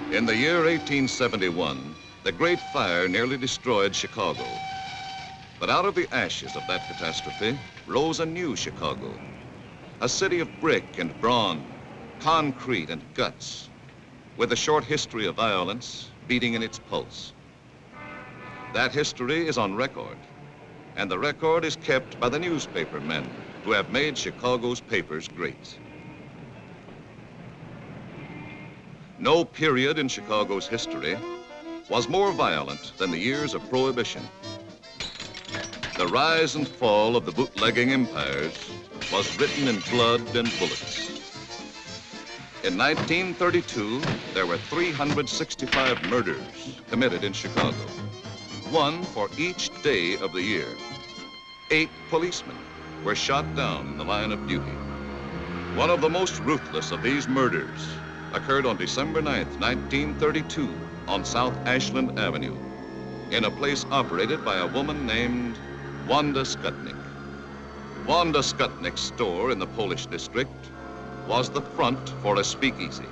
In the year 1871, the Great Fire nearly destroyed Chicago. But out of the ashes of that catastrophe rose a new Chicago, a city of brick and brawn, concrete and guts, with a short history of violence beating in its pulse. That history is on record, and the record is kept by the newspaper men who have made Chicago's papers great. No period in Chicago's history was more violent than the years of Prohibition. The rise and fall of the bootlegging empires was written in blood and bullets. In 1932, there were 365 murders committed in Chicago, one for each day of the year. 8 policemen were shot down in the line of duty. One of the most ruthless of these murders occurred on December 9th, 1932, on South Ashland Avenue, in a place operated by a woman named Wanda Skutnik. Wanda Skutnik's store in the Polish district was the front for a speakeasy.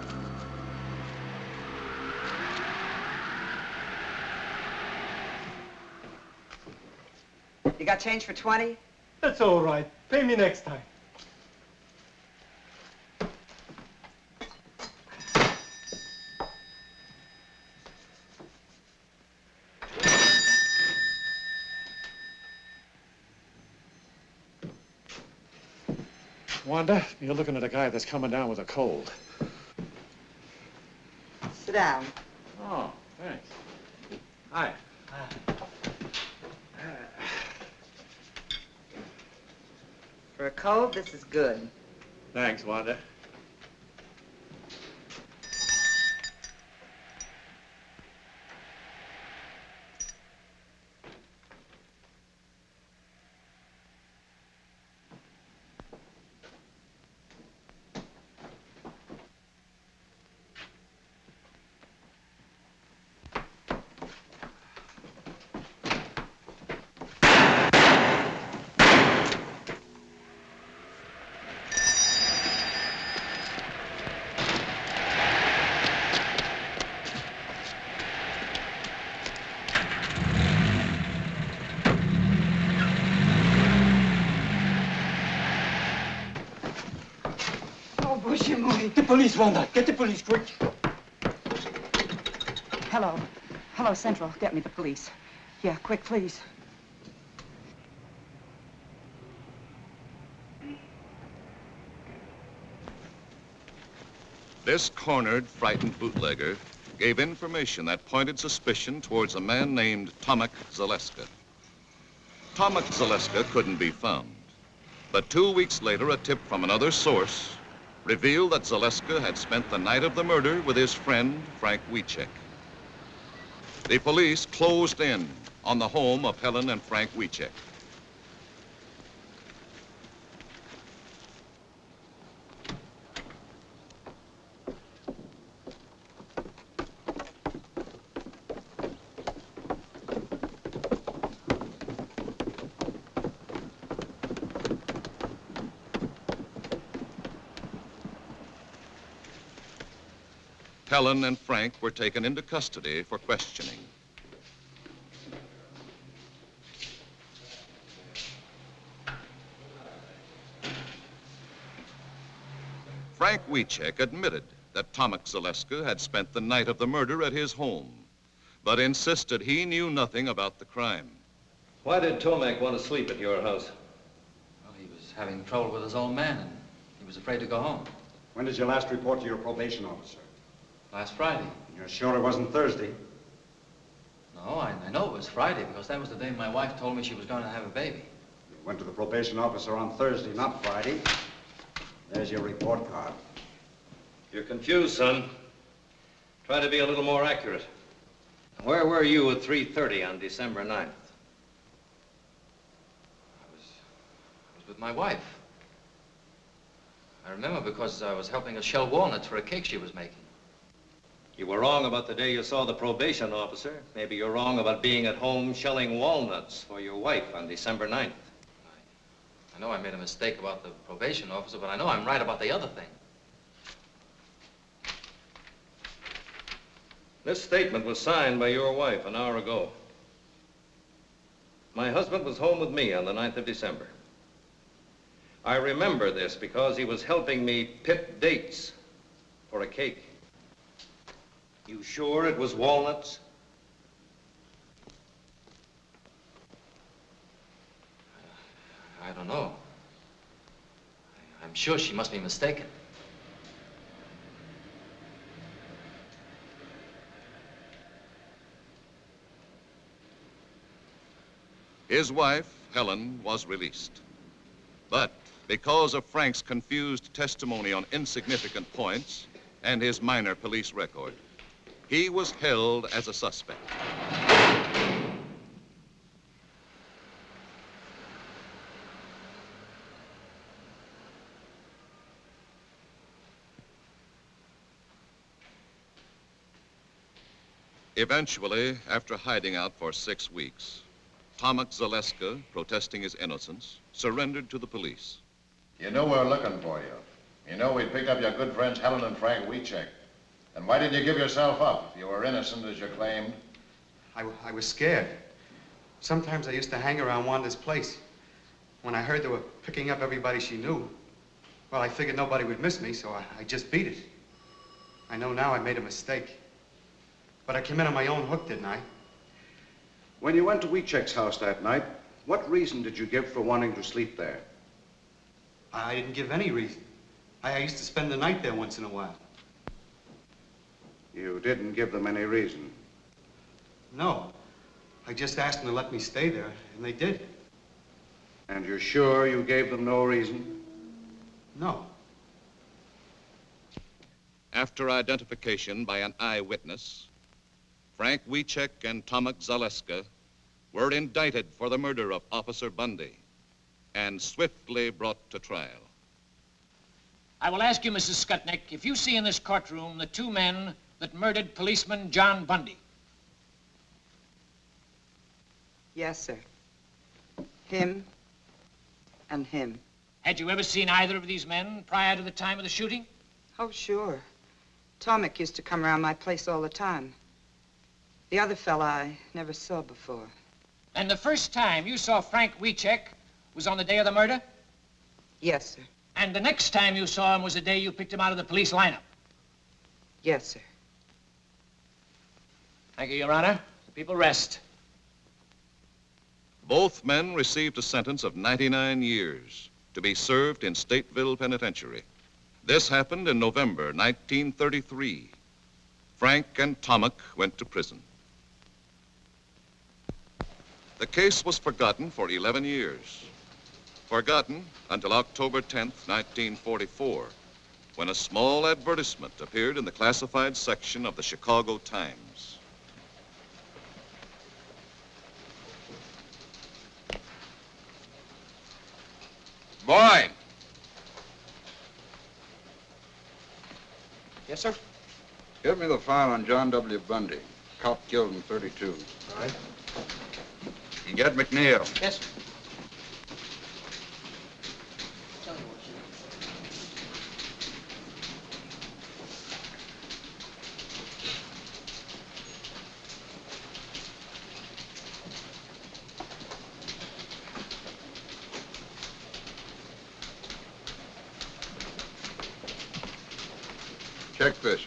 You got change for 20? That's all right. Pay me next time. Wanda, you're looking at a guy that's coming down with a cold. Sit down. Oh, thanks. Hi. For a cold, this is good. Thanks, Wanda. The police, Wanda. Get the police, quick. Hello. Hello, Central. Get me the police. Yeah, quick, please. This cornered, frightened bootlegger gave information that pointed suspicion towards a man named Tomek Zaleska. Tomek Zaleska couldn't be found, but 2 weeks later, a tip from another source revealed that Zaleska had spent the night of the murder with his friend, Frank Wiecek. The police closed in on the home of Helen and Frank Wiecek. Helen and Frank were taken into custody for questioning. Frank Wiecek admitted that Tomek Zaleska had spent the night of the murder at his home, but insisted he knew nothing about the crime. Why did Tomek want to sleep at your house? Well, he was having trouble with his old man, and he was afraid to go home. When did you last report to your probation officer? Last Friday. You're sure it wasn't Thursday? No, I know it was Friday because that was the day my wife told me she was going to have a baby. You went to the probation officer on Thursday, not Friday. There's your report card. You're confused, son. Try to be a little more accurate. Where were you at 3:30 on December 9th? I was with my wife. I remember because I was helping her shell walnuts for a cake she was making. You were wrong about the day you saw the probation officer. Maybe you're wrong about being at home shelling walnuts for your wife on December 9th. I know I made a mistake about the probation officer, but I know I'm right about the other thing. This statement was signed by your wife an hour ago. My husband was home with me on the 9th of December. I remember this because he was helping me pick dates for a cake. You sure it was walnuts? I don't know. I'm sure she must be mistaken. His wife, Helen, was released. But because of Frank's confused testimony on insignificant points and his minor police record, he was held as a suspect. Eventually, after hiding out for 6 weeks, Tomek Zaleska, protesting his innocence, surrendered to the police. You knew we were looking for you. You know we'd picked up your good friends Helen and Frank Wiecek. Then why didn't you give yourself up if you were innocent as you claimed? I was scared. Sometimes I used to hang around Wanda's place. When I heard they were picking up everybody she knew, well, I figured nobody would miss me, so I just beat it. I know now I made a mistake. But I came in on my own hook, didn't I? When you went to Wiecek's house that night, what reason did you give for wanting to sleep there? I didn't give any reason. I used to spend the night there once in a while. You didn't give them any reason. No. I just asked them to let me stay there, and they did. And you're sure you gave them no reason? No. After identification by an eyewitness, Frank Wiecek and Tomek Zaleska were indicted for the murder of Officer Bundy and swiftly brought to trial. I will ask you, Mrs. Skutnik, if you see in this courtroom the 2 men that murdered policeman John Bundy. Yes, sir. Him and him. Had you ever seen either of these men prior to the time of the shooting? Oh, sure. Tomek used to come around my place all the time. The other fella I never saw before. And the first time you saw Frank Wiecek was on the day of the murder? Yes, sir. And the next time you saw him was the day you picked him out of the police lineup? Yes, sir. Thank you, Your Honor. The people rest. Both men received a sentence of 99 years to be served in Stateville Penitentiary. This happened in November 1933. Frank and Tomek went to prison. The case was forgotten for 11 years. Forgotten until October 10th, 1944, when a small advertisement appeared in the classified section of the Chicago Times. Boy! Yes, sir? Give me the file on John W. Bundy, cop killed in 32. All right. You get McNeil. Yes, sir. Check this.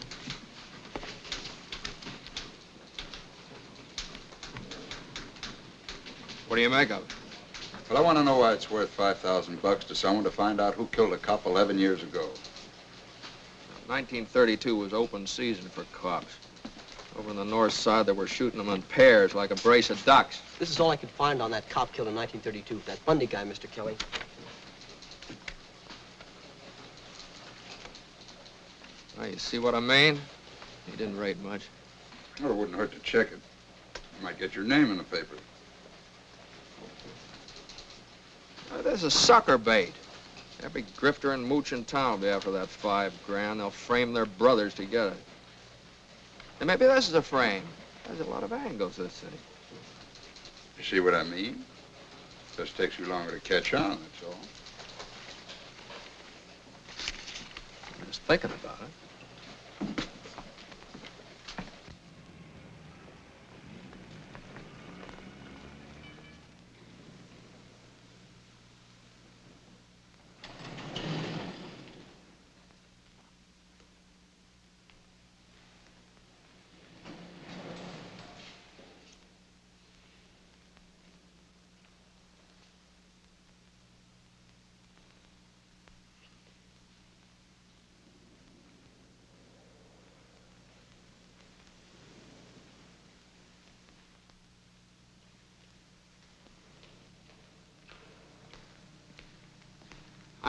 What do you make of it? Well, I want to know why it's worth $5,000 to someone to find out who killed a cop 11 years ago. 1932 was open season for cops. Over on the north side, they were shooting them in pairs like a brace of ducks. This is all I could find on that cop killed in 1932, that Bundy guy, Mr. Kelly. Now, you see what I mean? He didn't rate much. Well, it wouldn't hurt to check it. You might get your name in the paper. Now, this is sucker bait. Every grifter and mooch in town will be after that $5 grand. They'll frame their brothers to get it. And maybe this is a frame. There's a lot of angles to this thing. You see what I mean? Just takes you longer to catch on, that's all. I'm just thinking about it.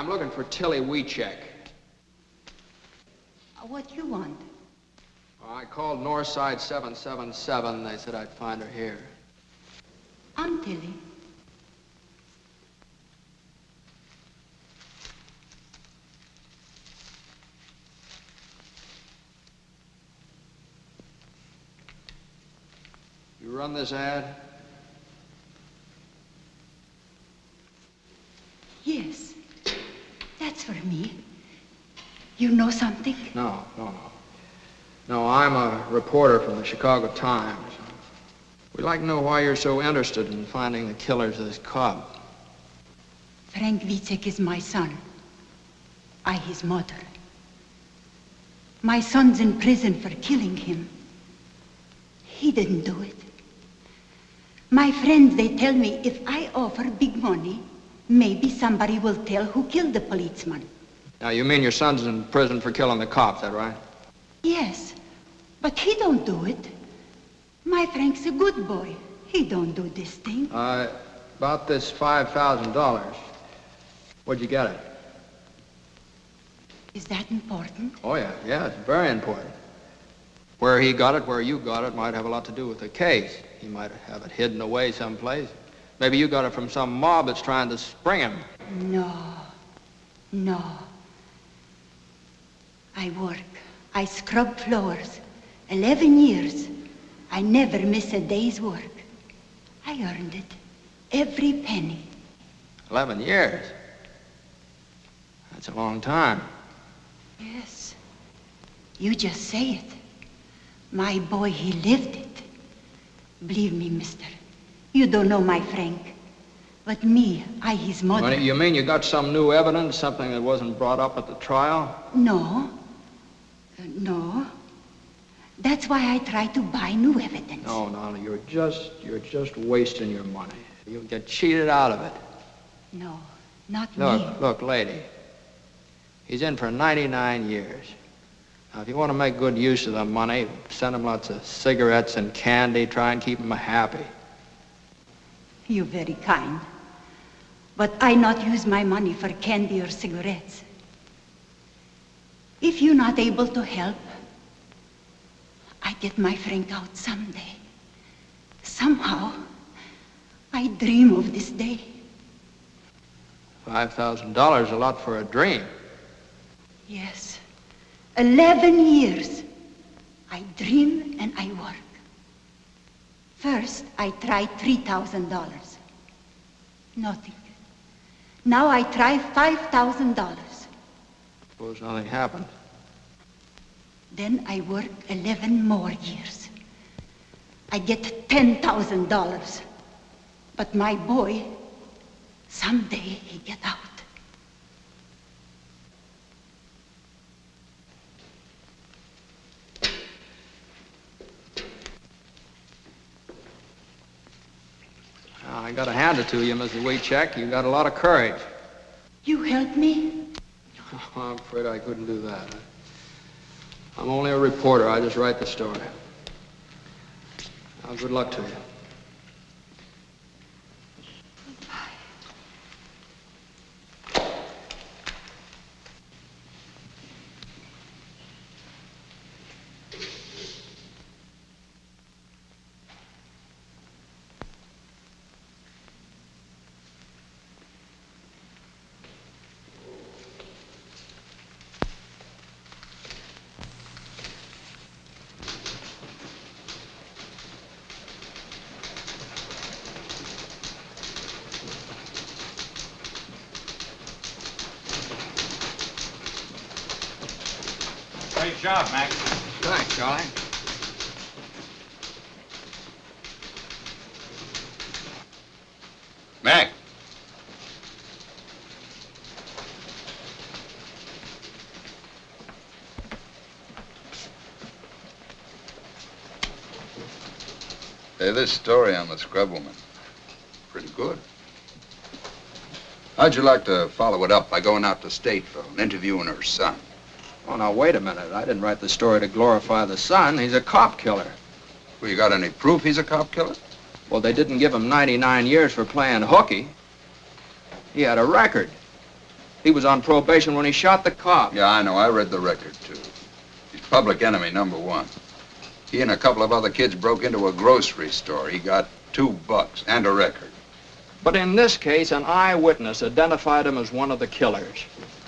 I'm looking for Tilly Wiecek. What you want? I called Northside 777. They said I'd find her here. I'm Tilly. You run this ad? Yes. That's for me. You know something? No. No, I'm a reporter from the Chicago Times. We'd like to know why you're so interested in finding the killers of this cop. Frank Wiecek is my son. I his mother. My son's in prison for killing him. He didn't do it. My friends, they tell me if I offer big money, maybe somebody will tell who killed the policeman. Now, you mean your son's in prison for killing the cop, is that right? Yes, but he don't do it. My Frank's a good boy. He don't do this thing. About this $5,000. Where'd you get it? Is that important? Oh, yeah, it's very important. Where he got it, where you got it, might have a lot to do with the case. He might have it hidden away someplace. Maybe you got it from some mob that's trying to spring him. No. I work. I scrub floors. 11 years. I never miss a day's work. I earned it. Every penny. 11 years? That's a long time. Yes. You just say it. My boy, he lived it. Believe me, mister. You don't know my Frank. But me, I his mother. Well, you mean you got some new evidence, something that wasn't brought up at the trial? No. That's why I try to buy new evidence. No, you're just wasting your money. You'll get cheated out of it. No, not me. Look, lady. He's in for 99 years. Now, if you want to make good use of the money, send him lots of cigarettes and candy, try and keep him happy. You're very kind. But I not use my money for candy or cigarettes. If you're not able to help, I get my Frank out someday. Somehow, I dream of this day. $5,000 a lot for a dream. Yes. 11 years. I dream and I work. First, I tried $3,000. Nothing. Now I try $5,000. Suppose nothing happened. Then I work 11 more years. I get $10,000. But my boy, someday he get out. I gotta hand it to you, Mrs. Wiecek. You got a lot of courage. You help me? I'm afraid I couldn't do that. I'm only a reporter. I just write the story. Now, good luck to you. Great job, Mac. Thanks, Charlie. Mac. Hey, this story on the scrub woman, pretty good. How'd you like to follow it up by going out to Stateville and interviewing her son? Oh, now, wait a minute. I didn't write the story to glorify the son. He's a cop killer. Well, you got any proof he's a cop killer? Well, they didn't give him 99 years for playing hooky. He had a record. He was on probation when he shot the cop. Yeah, I know. I read the record, too. He's public enemy #1. He and a couple of other kids broke into a grocery store. He got $2 and a record. But in this case, an eyewitness identified him as one of the killers.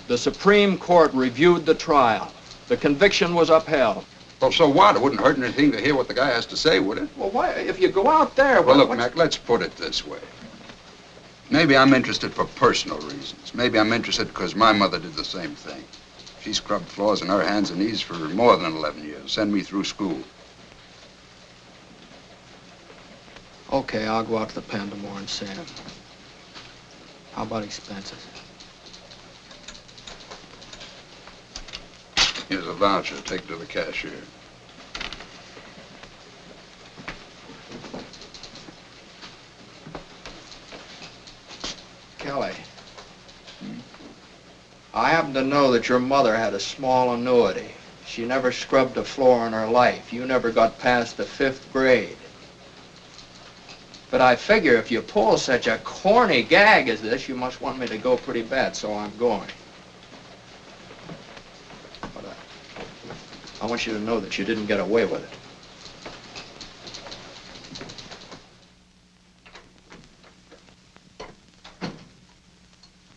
The Supreme Court reviewed the trial. The conviction was upheld. Well, so what? It wouldn't hurt anything to hear what the guy has to say, would it? Well, why, if you go out there... Well, look, Mac, let's put it this way. Maybe I'm interested for personal reasons. Maybe I'm interested because my mother did the same thing. She scrubbed floors on her hands and knees for more than 11 years, sent me through school. Okay, I'll go out to the pen tomorrow and see him. How about expenses? Here's a voucher. Take it to the cashier. Kelly, I happen to know that your mother had a small annuity. She never scrubbed a floor in her life. You never got past the 5th grade. But I figure if you pull such a corny gag as this, you must want me to go pretty bad, so I'm going. But I want you to know that you didn't get away with it.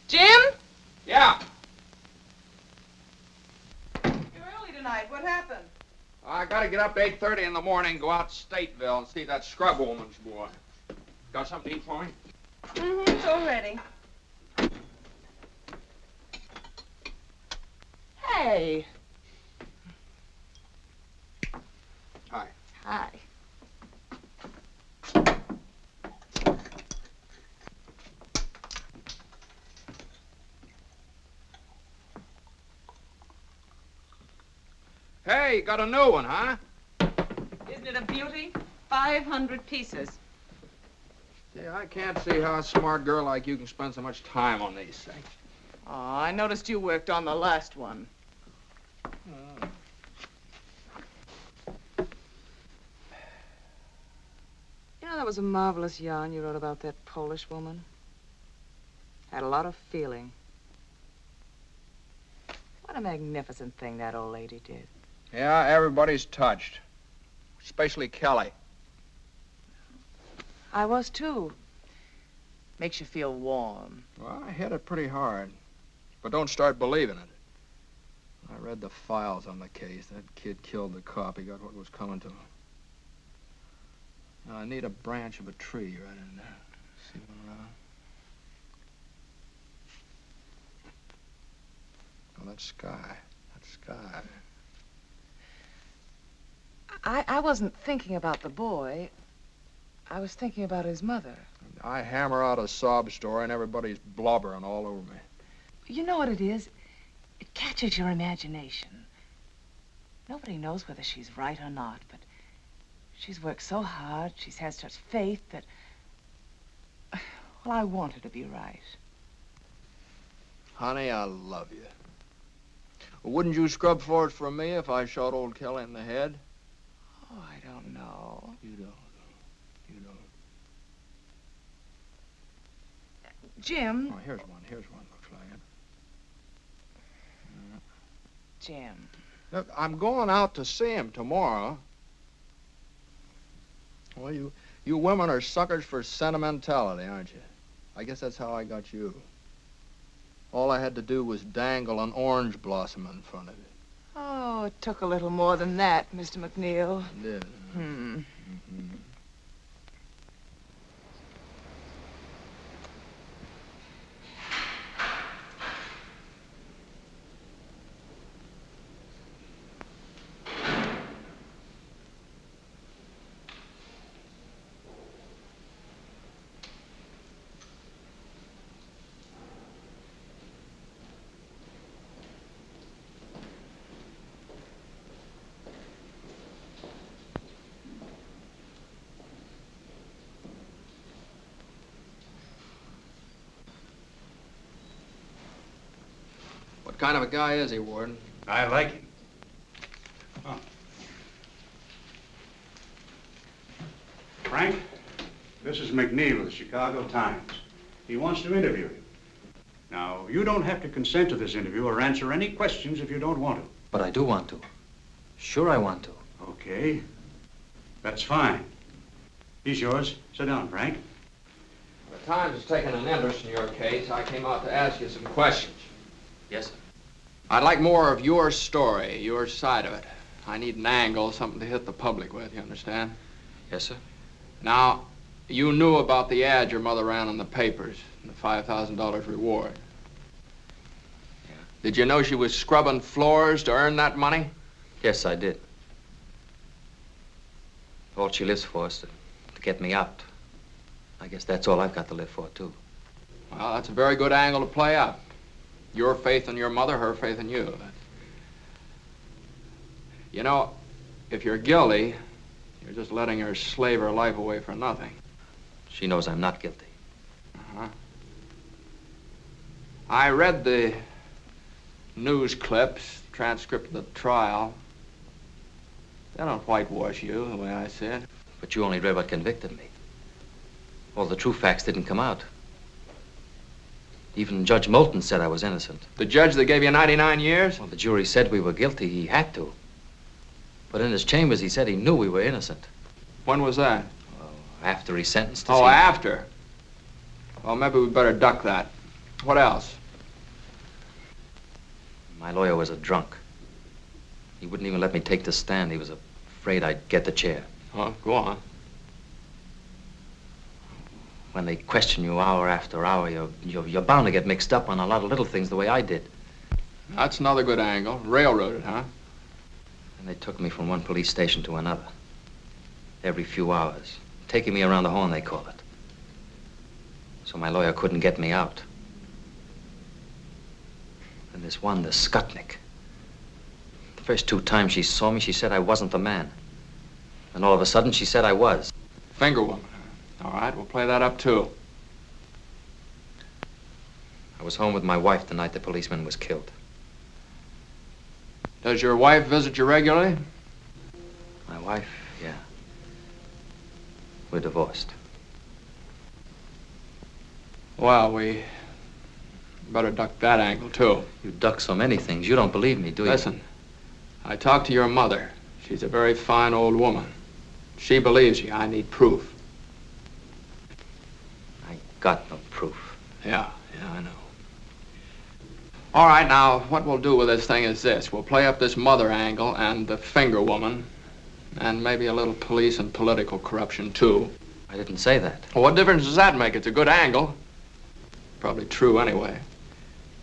Jim? Yeah. You're early tonight. What happened? I gotta get up 8:30 in the morning, go out to Stateville and see that scrub woman's boy. Got something to eat for me? Mm-hmm, it's all ready. Hey. Hi. Hi. Hey, you got a new one, huh? Isn't it a beauty? 500 pieces. Yeah, I can't see how a smart girl like you can spend so much time on these things. Oh, I noticed you worked on the last one. You know, that was a marvelous yarn you wrote about that Polish woman. Had a lot of feeling. What a magnificent thing that old lady did. Yeah, everybody's touched. Especially Kelly. I was, too. Makes you feel warm. Well, I hit it pretty hard. But don't start believing it. I read the files on the case. That kid killed the cop. He got what was coming to him. Now, I need a branch of a tree right in there. See one around? Oh, that sky. That sky. I wasn't thinking about the boy. I was thinking about his mother. I hammer out a sob story and everybody's blubbering all over me. You know what it is? It catches your imagination. Nobody knows whether she's right or not, but she's worked so hard, she's had such faith that, well, I want her to be right. Honey, I love you. Wouldn't you scrub floors for me if I shot old Kelly in the head? Oh, I don't know. You don't. You don't. Jim. Oh, here's one. Here's one. Looks like it. Jim. Look, I'm going out to see him tomorrow. Well, you women are suckers for sentimentality, aren't you? I guess that's how I got you. All I had to do was dangle an orange blossom in front of you. Oh, it took a little more than that, Mr. McNeil. It did. Hmm. Mm-hmm. What kind of a guy is he, Warden? I like him. Oh. Frank, this is McNeil of the Chicago Times. He wants to interview you. Now, you don't have to consent to this interview or answer any questions if you don't want to. But I do want to. Sure I want to. Okay. That's fine. He's yours. Sit down, Frank. The Times has taken an interest in your case. I came out to ask you some questions. Yes, sir. I'd like more of your story, your side of it. I need an angle, something to hit the public with, you understand? Yes, sir. Now, you knew about the ad your mother ran in the papers, and the $5,000 reward. Yeah. Did you know she was scrubbing floors to earn that money? Yes, I did. All she lives for is to get me out. I guess that's all I've got to live for, too. Well, that's a very good angle to play out. Your faith in your mother, her faith in you. You know, if you're guilty, you're just letting her slave her life away for nothing. She knows I'm not guilty. Uh-huh. I read the news clips, transcript of the trial. They don't whitewash you, the way I see it. But you only read what convicted me. All the true facts didn't come out. Even Judge Moulton said I was innocent. The judge that gave you 99 years? Well, the jury said we were guilty. He had to. But in his chambers, he said he knew we were innocent. When was that? Well, after he sentenced us. Oh, after? Well, maybe we better duck that. What else? My lawyer was a drunk. He wouldn't even let me take the stand. He was afraid I'd get the chair. Oh, go on. When they question you hour after hour, you're bound to get mixed up on a lot of little things the way I did. That's another good angle. Railroaded, huh? And they took me from one police station to another. Every few hours. Taking me around the horn, they call it. So my lawyer couldn't get me out. And this one, the Skutnik. The first 2 times she saw me, she said I wasn't the man. And all of a sudden, she said I was. Finger woman. All right, we'll play that up, too. I was home with my wife the night the policeman was killed. Does your wife visit you regularly? My wife, yeah. We're divorced. Well, we better duck that angle, too. You duck so many things. You don't believe me, do you? Listen, I talked to your mother. She's a very fine old woman. She believes you. I need proof. I got no proof. Yeah, I know. All right, now, what we'll do with this thing is this. We'll play up this mother angle and the finger woman, and maybe a little police and political corruption, too. I didn't say that. Well, what difference does that make? It's a good angle. Probably true, anyway.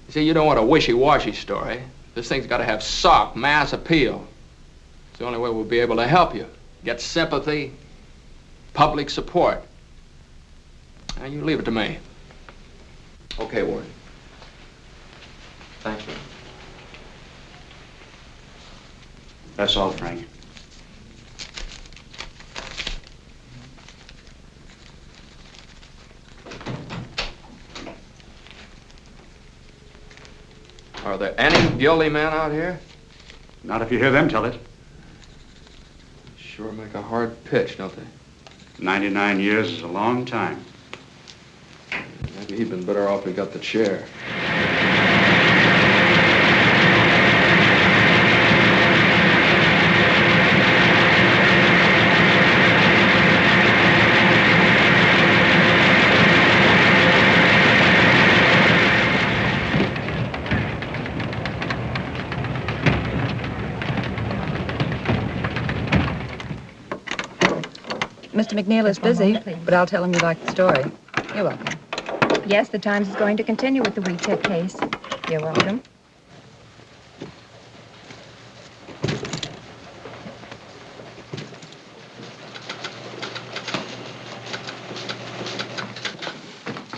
You see, you don't want a wishy-washy story. This thing's got to have sock, mass appeal. It's the only way we'll be able to help you. Get sympathy, public support. Now, you leave it to me. Okay, Ward. Thank you. That's all, Frank. Are there any guilty men out here? Not if you hear them tell it. Sure make a hard pitch, don't they? 99 years is a long time. Maybe he'd been better off we got the chair. Mr. McNeil is busy, but I'll tell him you like the story. You're welcome. Yes, the Times is going to continue with the Wiecek case. You're welcome.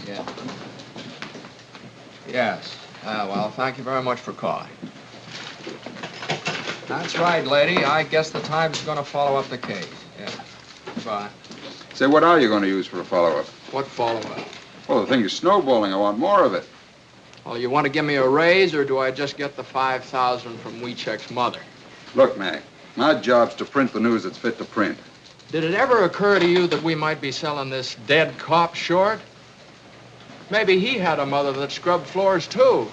Yeah. Yes. Well, thank you very much for calling. That's right, lady. I guess the Times is going to follow up the case. Yeah. Goodbye. Say, what are you going to use for a follow-up? What follow-up? Well, the thing is snowballing. I want more of it. Well, you want to give me a raise, or do I just get the $5,000 from Wiecek's mother? Look, Mac, my job's to print the news that's fit to print. Did it ever occur to you that we might be selling this dead cop short? Maybe he had a mother that scrubbed floors, too.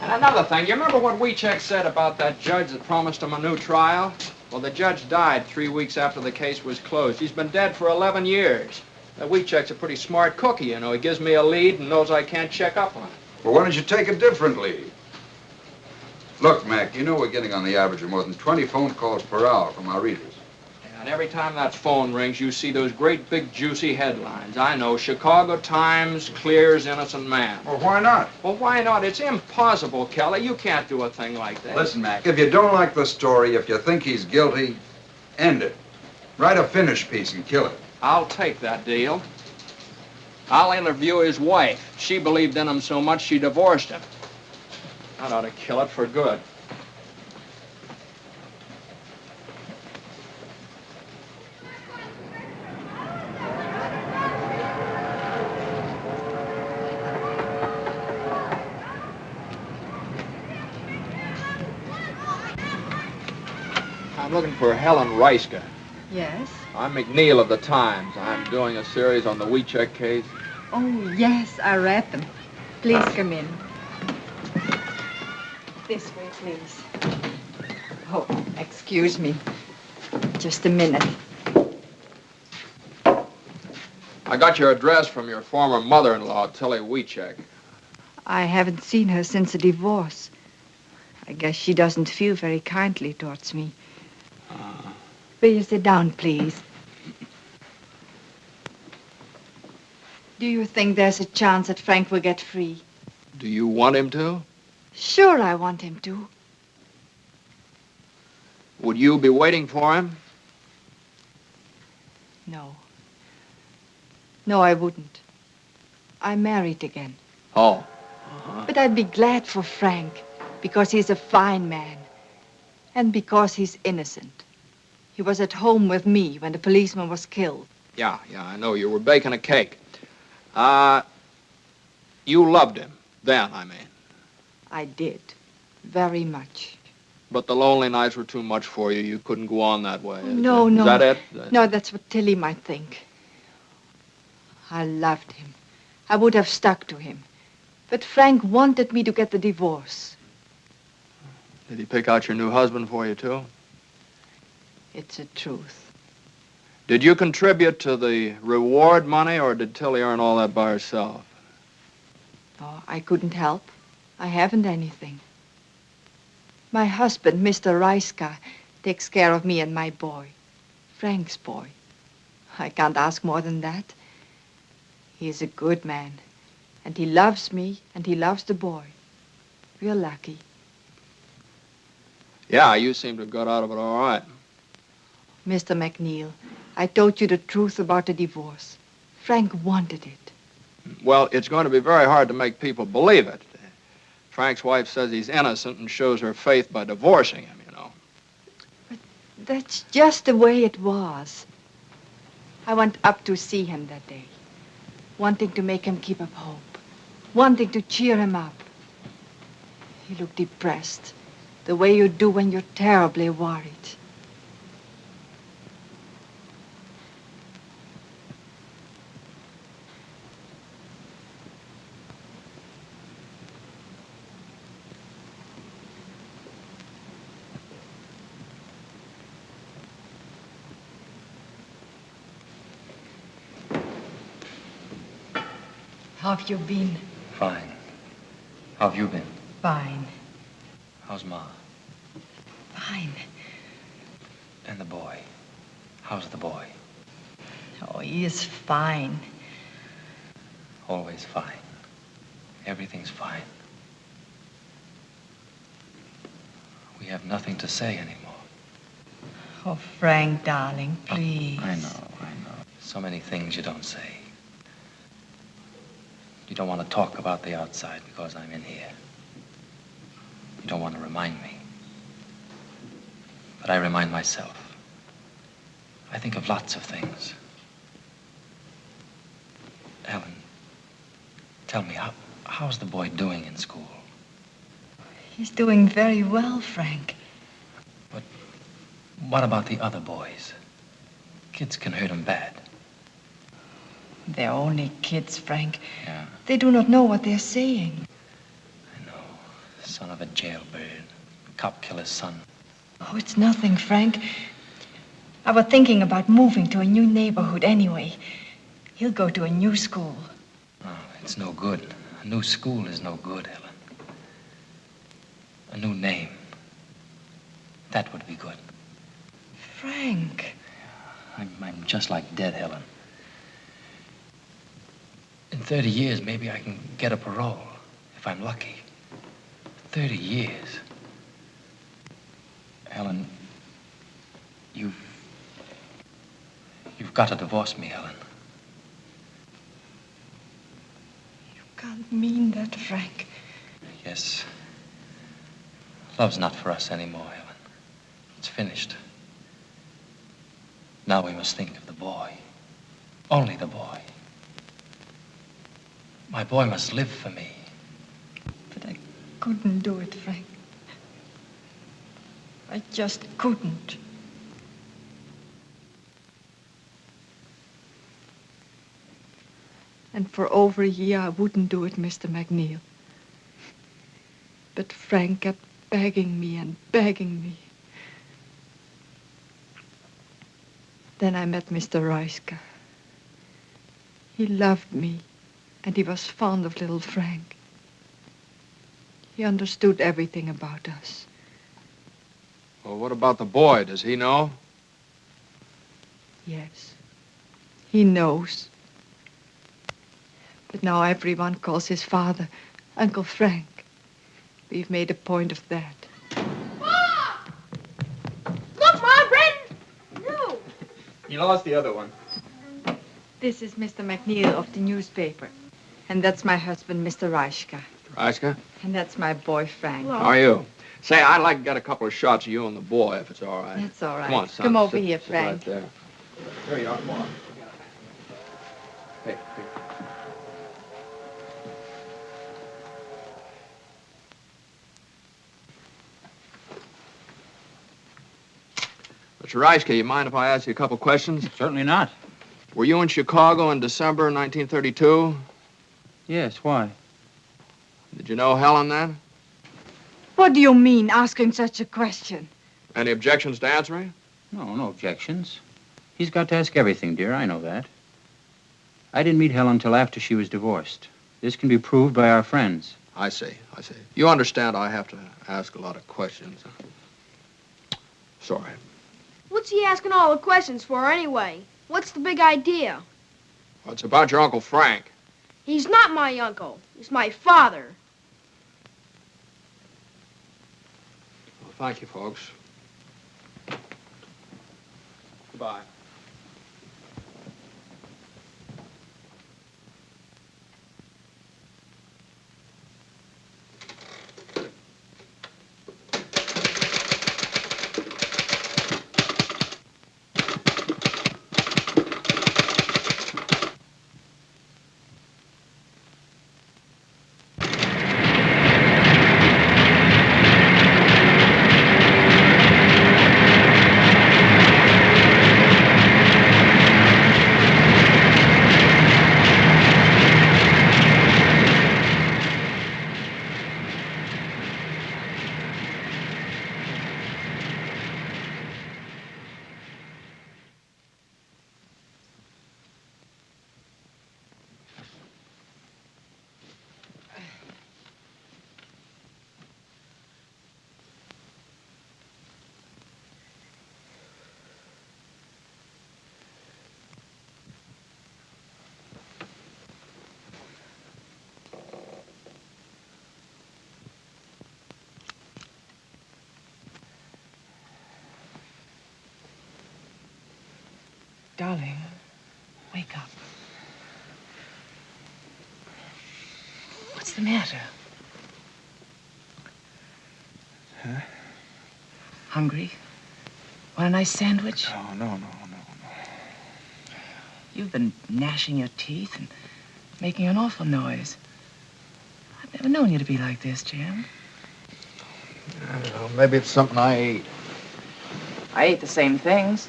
And another thing, you remember what Wiecek said about that judge that promised him a new trial? Well, the judge died 3 weeks after the case was closed. He's been dead for 11 years. Wiecek's a pretty smart cookie, you know. He gives me a lead and knows I can't check up on it. Well, why don't you take a different lead? Look, Mac, you know we're getting on the average of more than 20 phone calls per hour from our readers. And every time that phone rings, you see those great big juicy headlines. I know, Chicago Times clears innocent man. Well, why not? Well, why not? It's impossible, Kelly. You can't do a thing like that. Listen, Mac, if you don't like the story, if you think he's guilty, end it. Write a finish piece and kill it. I'll take that deal. I'll interview his wife. She believed in him so much she divorced him. That ought to kill it for good. I'm looking for Helen Reiska. Yes? I'm McNeil of the Times. I'm doing a series on the Wiecek case. Oh, yes, I read them. Please come in. This way, please. Oh, excuse me. Just a minute. I got your address from your former mother-in-law, Tilly Wiecek. I haven't seen her since the divorce. I guess she doesn't feel very kindly towards me. Will you sit down, please? Do you think there's a chance that Frank will get free? Do you want him to? Sure, I want him to. Would you be waiting for him? No. No, I wouldn't. I'm married again. Oh. But I'd be glad for Frank, because he's a fine man. And because he's innocent. He was at home with me when the policeman was killed. Yeah, I know. You were baking a cake. You loved him. Then, I mean. I did. Very much. But the lonely nights were too much for you. You couldn't go on that way. No. Is that it? No, that's what Tilly might think. I loved him. I would have stuck to him. But Frank wanted me to get the divorce. Did he pick out your new husband for you, too? It's the truth. Did you contribute to the reward money, or did Tilly earn all that by herself? Oh, I couldn't help. I haven't anything. My husband, Mr. Reiska, takes care of me and my boy. Frank's boy. I can't ask more than that. He is a good man. And he loves me, and he loves the boy. We're lucky. Yeah, you seem to have got out of it all right. Mr. McNeil, I told you the truth about the divorce. Frank wanted it. Well, it's going to be very hard to make people believe it. Frank's wife says he's innocent and shows her faith by divorcing him, you know. But that's just the way it was. I went up to see him that day, wanting to make him keep up hope, wanting to cheer him up. He looked depressed, the way you do when you're terribly worried. How have you been? Fine. How have you been? Fine. How's Ma? Fine. And the boy? How's the boy? Oh, he is fine. Always fine. Everything's fine. We have nothing to say anymore. Oh, Frank, darling, please. I know. So many things you don't say. You don't want to talk about the outside because I'm in here. You don't want to remind me. But I remind myself. I think of lots of things. Ellen, tell me, how's the boy doing in school? He's doing very well, Frank. What about the other boys? Kids can hurt him bad. They're only kids, Frank. Yeah. They do not know what they're saying. Son of a jailbird. Cop killer's son. Oh, it's nothing, Frank. I was thinking about moving to a new neighborhood anyway. He'll go to a new school. Oh, it's no good. A new school is no good, Helen. A new name. That would be good. Frank. I'm just like dead, Helen. In 30 years, maybe I can get a parole, if I'm lucky. 30 years. Helen, you've got to divorce me, Helen. You can't mean that, Frank. Yes. Love's not for us anymore, Helen. It's finished. Now we must think of the boy. Only the boy. My boy must live for me. But I couldn't do it, Frank. I just couldn't. And for over a year, I wouldn't do it, Mr. McNeil. But Frank kept begging me and begging me. Then I met Mr. Reiska. He loved me, and he was fond of little Frank. He understood everything about us. Well, what about the boy? Does he know? Yes, he knows. But now everyone calls his father Uncle Frank. We've made a point of that. Look, Mom, Brandon! No! You lost the other one. This is Mr. McNeil of the newspaper. And that's my husband, Mr. Reiska. Reiska? And that's my boy, Frank. How are you? Say, I'd like to get a couple of shots of you and the boy, if it's all right. That's all right. Come on, son. Come over Sit- here, sit Frank. Right there. There you are. Come on. Hey. Mr. Reiska, you mind if I ask you a couple questions? Certainly not. Were you in Chicago in December 1932? Yes, why? Did you know Helen then? What do you mean, asking such a question? Any objections to answering? No objections. He's got to ask everything, dear. I know that. I didn't meet Helen until after she was divorced. This can be proved by our friends. I see. You understand I have to ask a lot of questions. Sorry. What's he asking all the questions for anyway? What's the big idea? Well, it's about your Uncle Frank. He's not my uncle. He's my father. Well, thank you, folks. Goodbye. Darling, wake up. What's the matter? Huh? Hungry? Want a nice sandwich? Oh, no. You've been gnashing your teeth and making an awful noise. I've never known you to be like this, Jim. I don't know. Maybe it's something I ate. I ate the same things.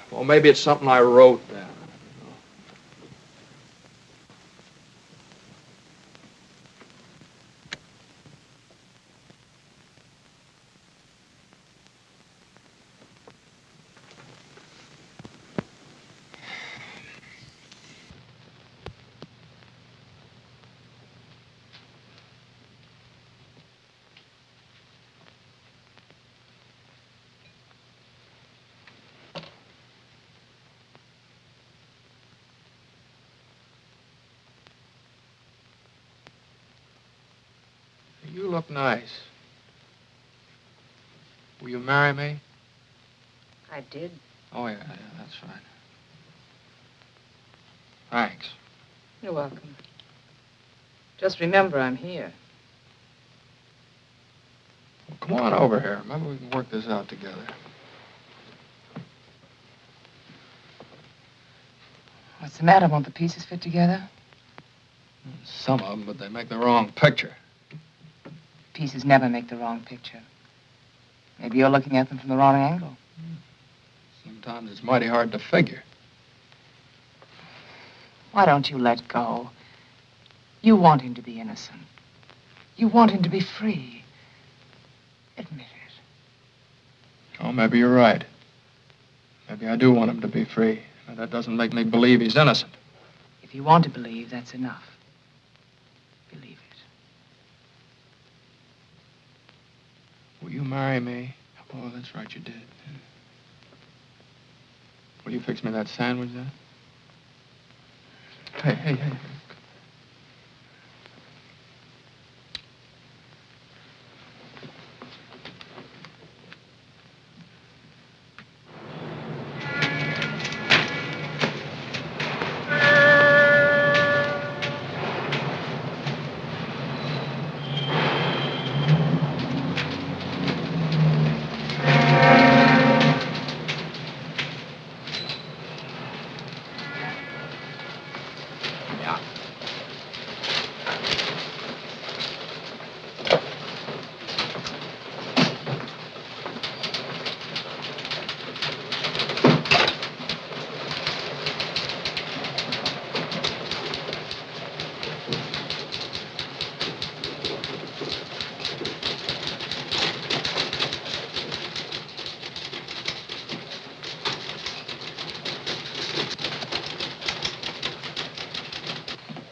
Well, maybe it's something I wrote then. You look nice. Will you marry me? I did. Oh, yeah, that's fine. Thanks. You're welcome. Just remember I'm here. Well, come on over here. Maybe we can work this out together. What's the matter? Won't the pieces fit together? Some of them, but they make the wrong picture. Pieces never make the wrong picture. Maybe you're looking at them from the wrong angle. Sometimes it's mighty hard to figure. Why don't you let go? You want him to be innocent. You want him to be free. Admit it. Oh, maybe you're right. Maybe I do want him to be free. But that doesn't make me believe he's innocent. If you want to believe, that's enough. Believe it. Will you marry me? Oh, that's right, you did. Will you fix me that sandwich then? Hey.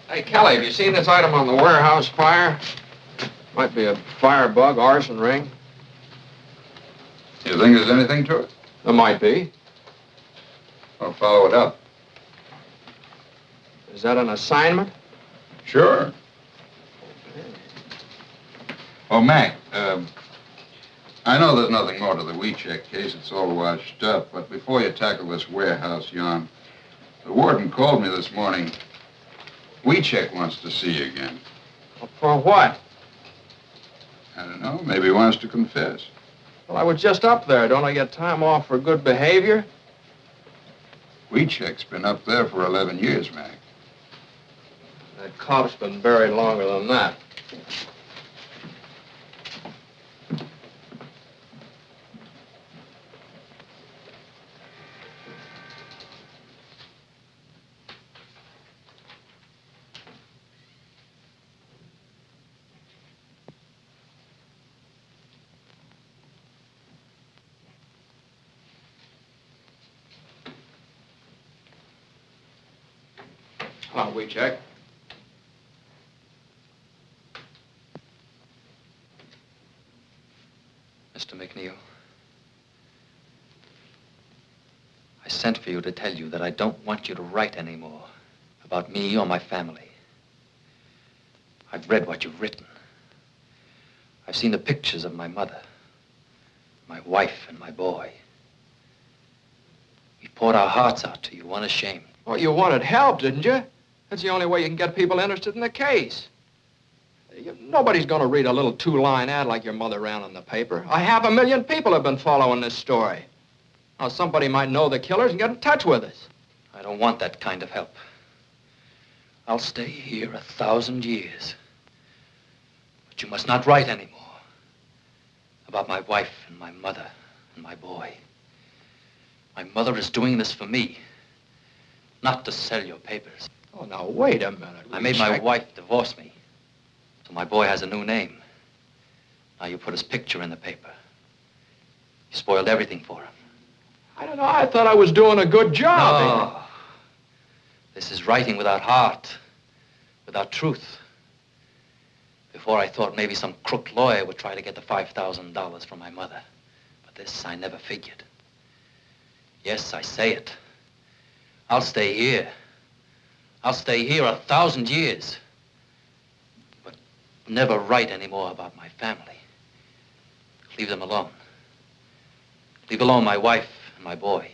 Hey, Kelly, have you seen this item on the warehouse fire? Might be a firebug, arson ring. You think there's anything to it? There might be. I'll follow it up. Is that an assignment? Sure. Oh, Mac, I know there's nothing more to the Wiecek case. It's all washed up. But before you tackle this warehouse yarn, the warden called me this morning. Wiecek wants to see you again. For what? I don't know. Maybe he wants to confess. Well, I was just up there. Don't I get time off for good behavior? Wiecek's been up there for 11 years, Mac. That cop's been buried longer than that. Hello, Wiecek. Mr. McNeil, I sent for you to tell you that I don't want you to write anymore about me or my family. I've read what you've written. I've seen the pictures of my mother, my wife, and my boy. We poured our hearts out to you, unashamed. Well, you wanted help, didn't you? That's the only way you can get people interested in the case. Nobody's going to read a little two-line ad like your mother ran in the paper. 500,000 people have been following this story. Now, somebody might know the killers and get in touch with us. I don't want that kind of help. I'll stay here 1,000 years. But you must not write anymore about my wife and my mother and my boy. My mother is doing this for me, not to sell your papers. Oh, now, wait a minute. I made my wife divorce me, so my boy has a new name. Now you put his picture in the paper. You spoiled everything for him. I don't know. I thought I was doing a good job. No. This is writing without heart, without truth. Before I thought maybe some crook lawyer would try to get the $5,000 from my mother. But this I never figured. Yes, I say it. I'll stay here. I'll stay here 1,000 years. But never write anymore about my family. Leave them alone. Leave alone my wife and my boy.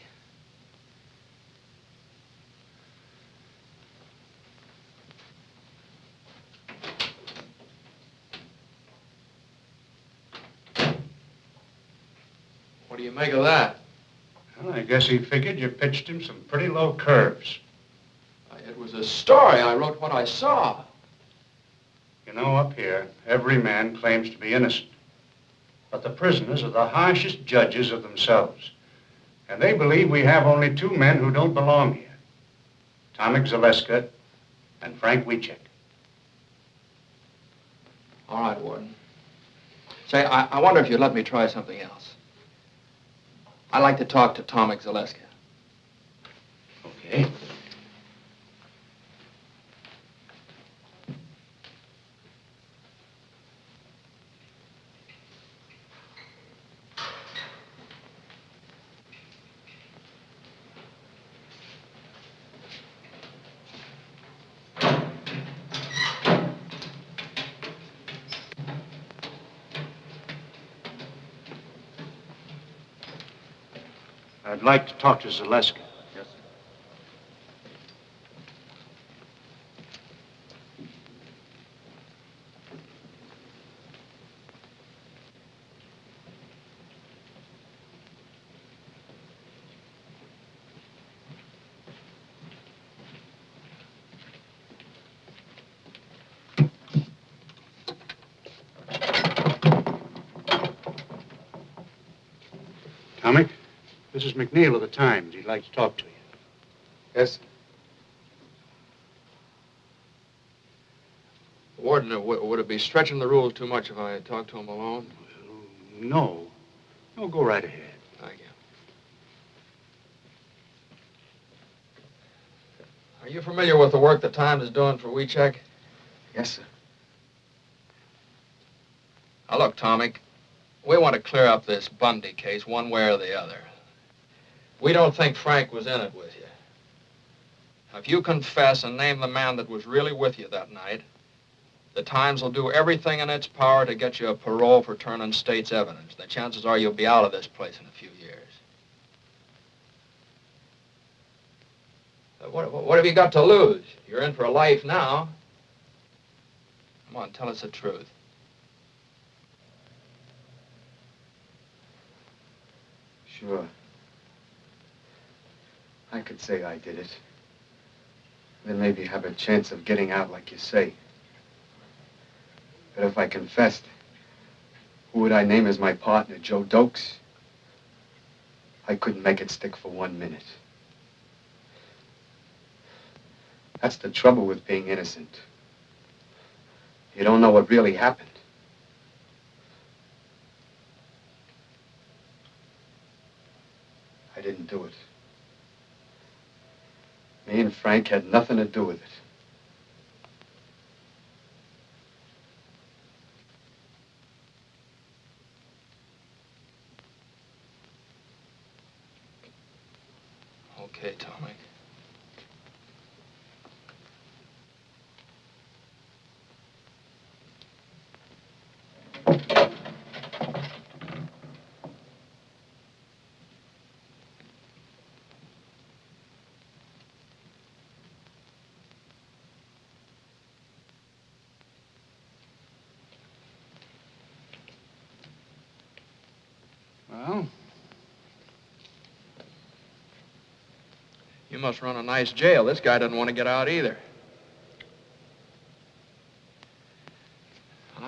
What do you make of that? Well, I guess he figured you pitched him some pretty low curves. It was a story. I wrote what I saw. You know, up here, every man claims to be innocent. But the prisoners are the harshest judges of themselves. And they believe we have only two men who don't belong here. Tomek Zaleska and Frank Wiecek. All right, Warden. Say, I wonder if you'd let me try something else. I'd like to talk to Tomek Zaleska. Okay. I'd like to talk to Zaleska. Yes, sir. Tomek, this is McNeil of the Times. He'd like to talk to you. Yes? Warden, would it be stretching the rules too much if I talked to him alone? No. No, go right ahead. Thank you. Are you familiar with the work the Times is doing for Wiecek? Yes, sir. Now, look, Tomek, we want to clear up this Bundy case one way or the other. We don't think Frank was in it with you. Now, if you confess and name the man that was really with you that night, the Times will do everything in its power to get you a parole for turning state's evidence. The chances are you'll be out of this place in a few years. What have you got to lose? You're in for a life now. Come on, tell us the truth. Sure. I could say I did it. Then maybe have a chance of getting out like you say. But if I confessed, who would I name as my partner? Joe Dokes? I couldn't make it stick for 1 minute. That's the trouble with being innocent. You don't know what really happened. I didn't do it. Me and Frank had nothing to do with it. Okay, Tomek. Well? You must run a nice jail. This guy doesn't want to get out either.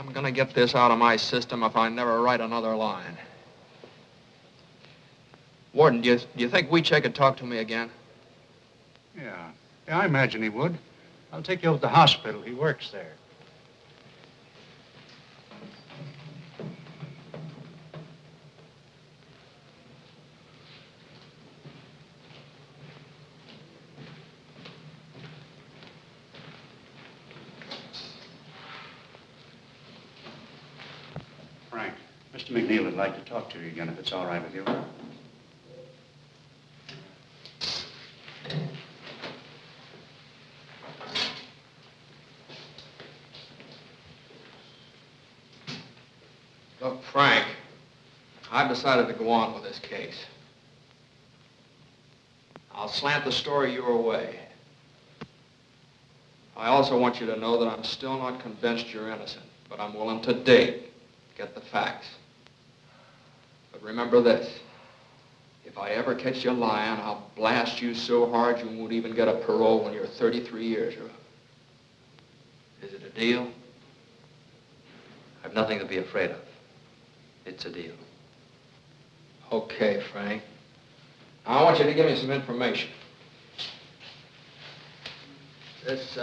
I'm gonna get this out of my system if I never write another line. Warden, do you think Wiecek could talk to me again? Yeah, I imagine he would. I'll take you over to the hospital. He works there. Frank, Mr. McNeil would like to talk to you again, if it's all right with you. Look, Frank, I've decided to go on with this case. I'll slant the story your way. I also want you to know that I'm still not convinced you're innocent, but I'm willing to dig, get the facts. But remember this, if I ever catch you lying, I'll blast you so hard you won't even get a parole when you're 33 years old. Is it a deal? I've nothing to be afraid of. It's a deal. Okay, Frank. Now, I want you to give me some information. This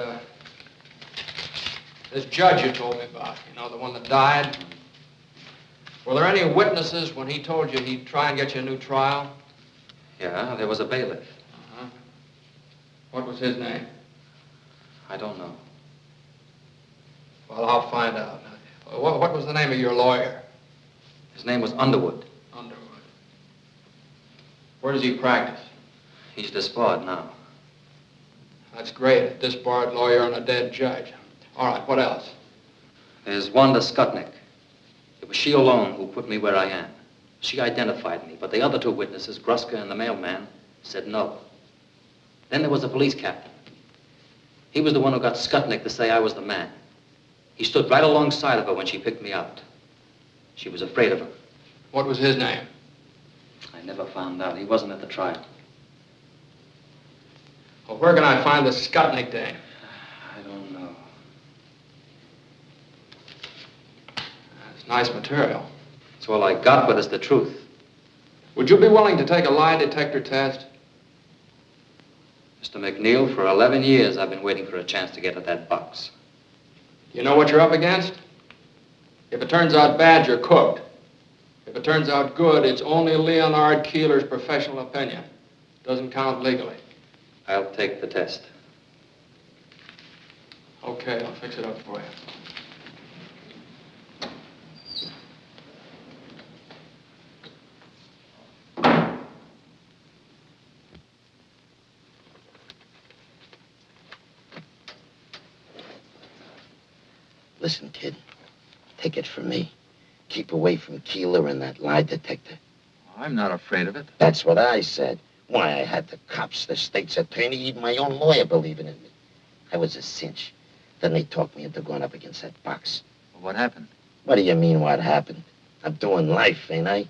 judge you told me about, you know, the one that died. Were there any witnesses when he told you he'd try and get you a new trial? Yeah, there was a bailiff. Uh-huh. What was his name? I don't know. Well, I'll find out. What was the name of your lawyer? His name was Underwood. Underwood. Where does he practice? He's disbarred now. That's great. A disbarred lawyer and a dead judge. All right, what else? There's Wanda Skutnik. It was she alone who put me where I am. She identified me, but the other two witnesses, Gruska and the mailman, said no. Then there was the police captain. He was the one who got Skutnik to say I was the man. He stood right alongside of her when she picked me out. She was afraid of him. What was his name? I never found out. He wasn't at the trial. Well, where can I find the Skutnik dame? I don't know. That's nice material. It's all I got, but it's the truth. Would you be willing to take a lie detector test? Mr. McNeil, for 11 years I've been waiting for a chance to get at that box. You know what you're up against? If it turns out bad, you're cooked. If it turns out good, it's only Leonard Keeler's professional opinion. Doesn't count legally. I'll take the test. Okay, I'll fix it up for you. Listen, kid, take it from me. Keep away from Keeler and that lie detector. I'm not afraid of it. That's what I said. Why, I had the cops, the state's attorney, even my own lawyer believing in me. I was a cinch. Then they talked me into going up against that box. What happened? What do you mean, what happened? I'm doing life, ain't I?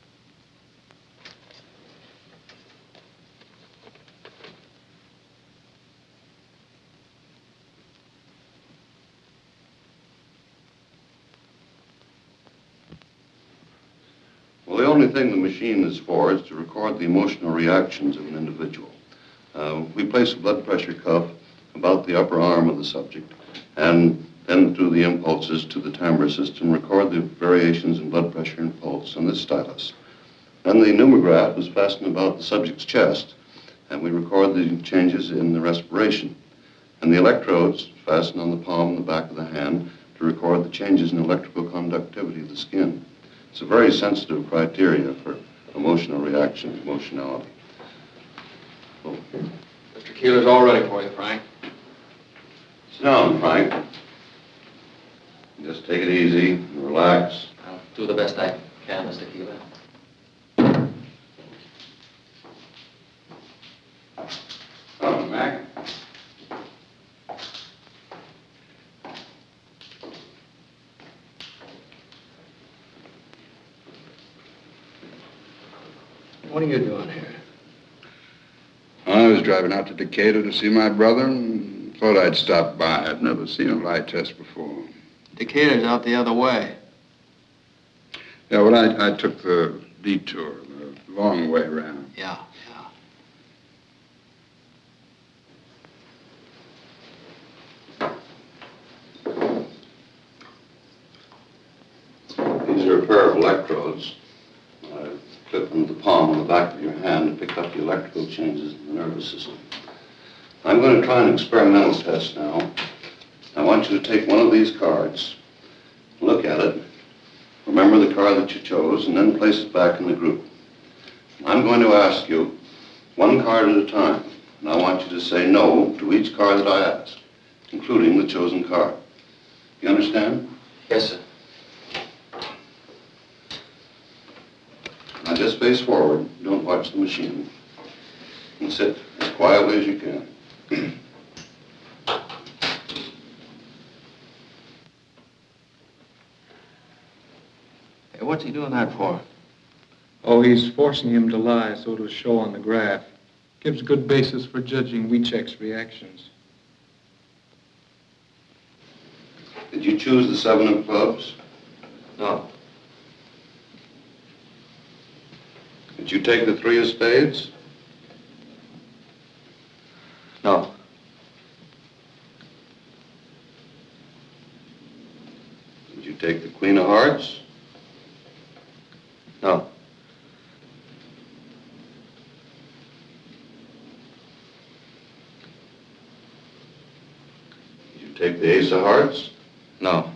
Well, the only thing the machine is for is to record the emotional reactions of an individual. We place a blood pressure cuff about the upper arm of the subject, and then through the impulses to the timbre system, record the variations in blood pressure and pulse on this stylus. Then the pneumograph is fastened about the subject's chest, and we record the changes in the respiration. And the electrodes fastened on the palm and the back of the hand to record the changes in electrical conductivity of the skin. It's a very sensitive criteria for emotional reaction, emotionality. Oh. Mr. Keeler's all ready for you, Frank. Sit down, Frank. Just take it easy and relax. I'll do the best I can, Mr. Keeler. Come on, Mac. What are you doing here? I was driving out to Decatur to see my brother and thought I'd stop by. I'd never seen a lie test before. Decatur's out the other way. Yeah, well, I took the detour, the long way around. Yeah. These are a pair of electrodes. I clip them to the palm on the back of your hand to pick up the electrical changes in the nervous system. I'm going to try an experimental test now. I want you to take one of these cards, look at it, remember the card that you chose, and then place it back in the group. I'm going to ask you one card at a time, and I want you to say no to each card that I ask, including the chosen card. You understand? Yes, sir. Now just face forward, don't watch the machine, and sit as quietly as you can. Hey, what's he doing that for? Oh, he's forcing him to lie so it'll show on the graph. Gives good basis for judging Wiecek's reactions. Did you choose the 7 of clubs? No. Did you take the 3 of spades? No. Did you take the Queen of Hearts? No. Did you take the Ace of Hearts? No.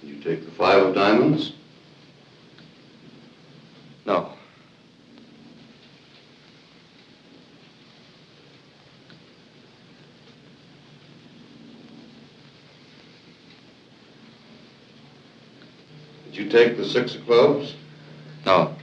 Did you take the 5 of Diamonds? No. Did you take the 6 of Clubs? No.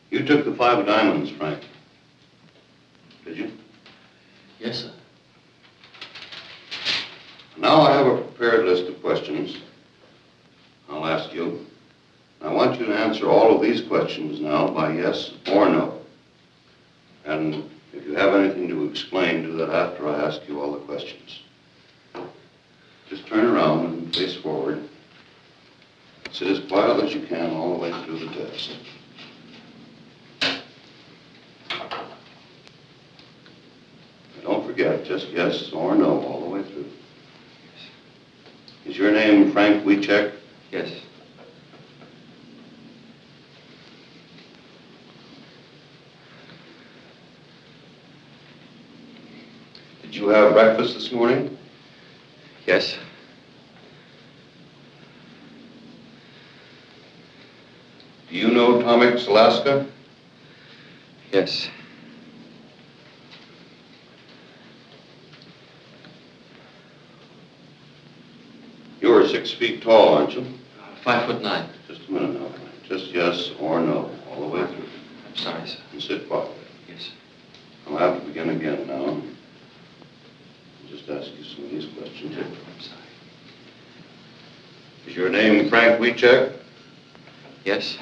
You took the 5 of Diamonds, Frank. Did you? Yes, sir. Now I have a prepared list of questions I'll ask you. I want you to answer all of these questions now by yes or no. And if you have anything to explain, do that after I ask you all the questions. Just turn around and face forward. Sit as quiet as you can all the way through the test. Don't forget, just yes or no all the way through. Is your name Frank Wiecek? Yes. Did you have breakfast this morning? Yes. Do you know Tomek Alaska? Yes. You're 6 feet tall, aren't you? 5'9". Just a minute now, Frank. Just yes or no, all the way through. I'm sorry, sir. And sit quietly. Yes. I'll have to begin again now. I'll just ask you some of these questions. I'm sorry. Is your name Frank Wiecek? Yes.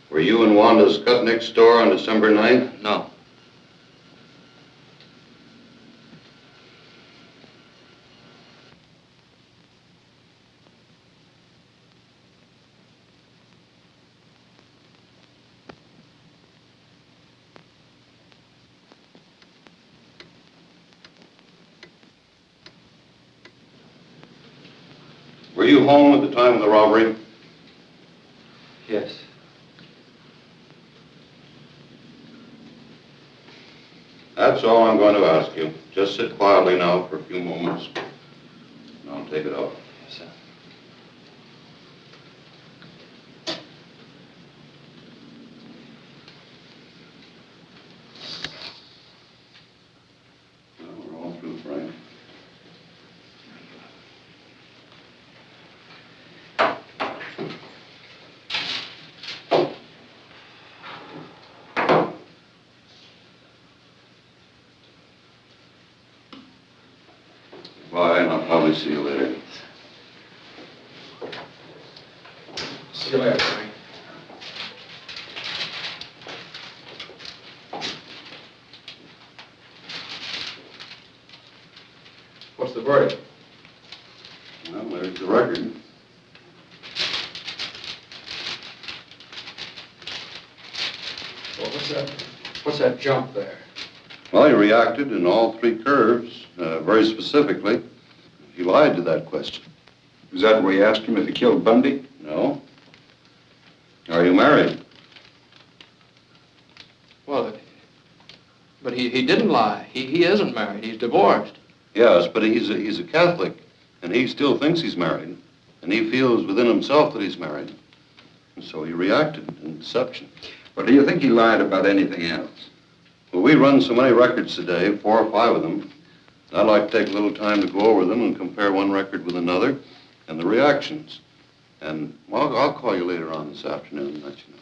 Were you in Wanda Skutnik's store on December 9th? No. Were you home at the time of the robbery? Yes. That's all I'm going to ask you. Just sit quietly now for a few moments. And I'll take it up. Yes, sir. Well, we're all through, Frank. Fine, I'll probably see you later. See you later, Frank. What's the verdict? Well, there's the record. Well, what's that jump there? Well, he reacted in all three curves, very specifically. He lied to that question. Was that where you asked him if he killed Bundy? No. Are you married? Well, but he didn't lie. He isn't married. He's divorced. Yes, but he's a Catholic, and he still thinks he's married, and he feels within himself that he's married. And so he reacted in deception. But do you think he lied about anything else? Well, we run so many records today, 4 or 5 of them. I'd like to take a little time to go over them and compare one record with another and the reactions. And, well, I'll call you later on this afternoon and let you know.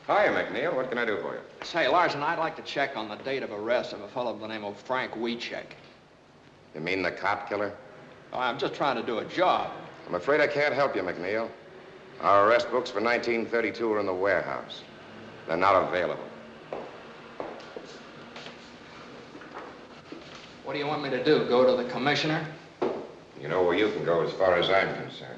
Hiya, McNeil. What can I do for you? Say, Larson, I'd like to check on the date of arrest of a fellow by the name of Frank Wiecek. You mean the cop killer? Oh, I'm just trying to do a job. I'm afraid I can't help you, McNeil. Our arrest books for 1932 are in the warehouse. They're not available. What do you want me to do, go to the commissioner? You know where you can go as far as I'm concerned.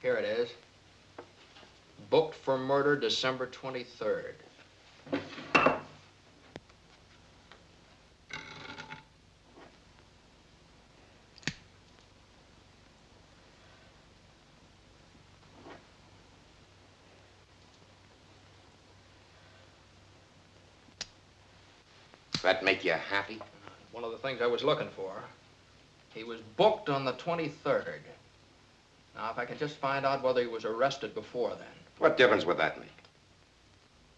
Here it is. Booked for murder December 23rd. That make you happy? One of the things I was looking for. He was booked on the 23rd. Now, if I could just find out whether he was arrested before then. What difference would that make?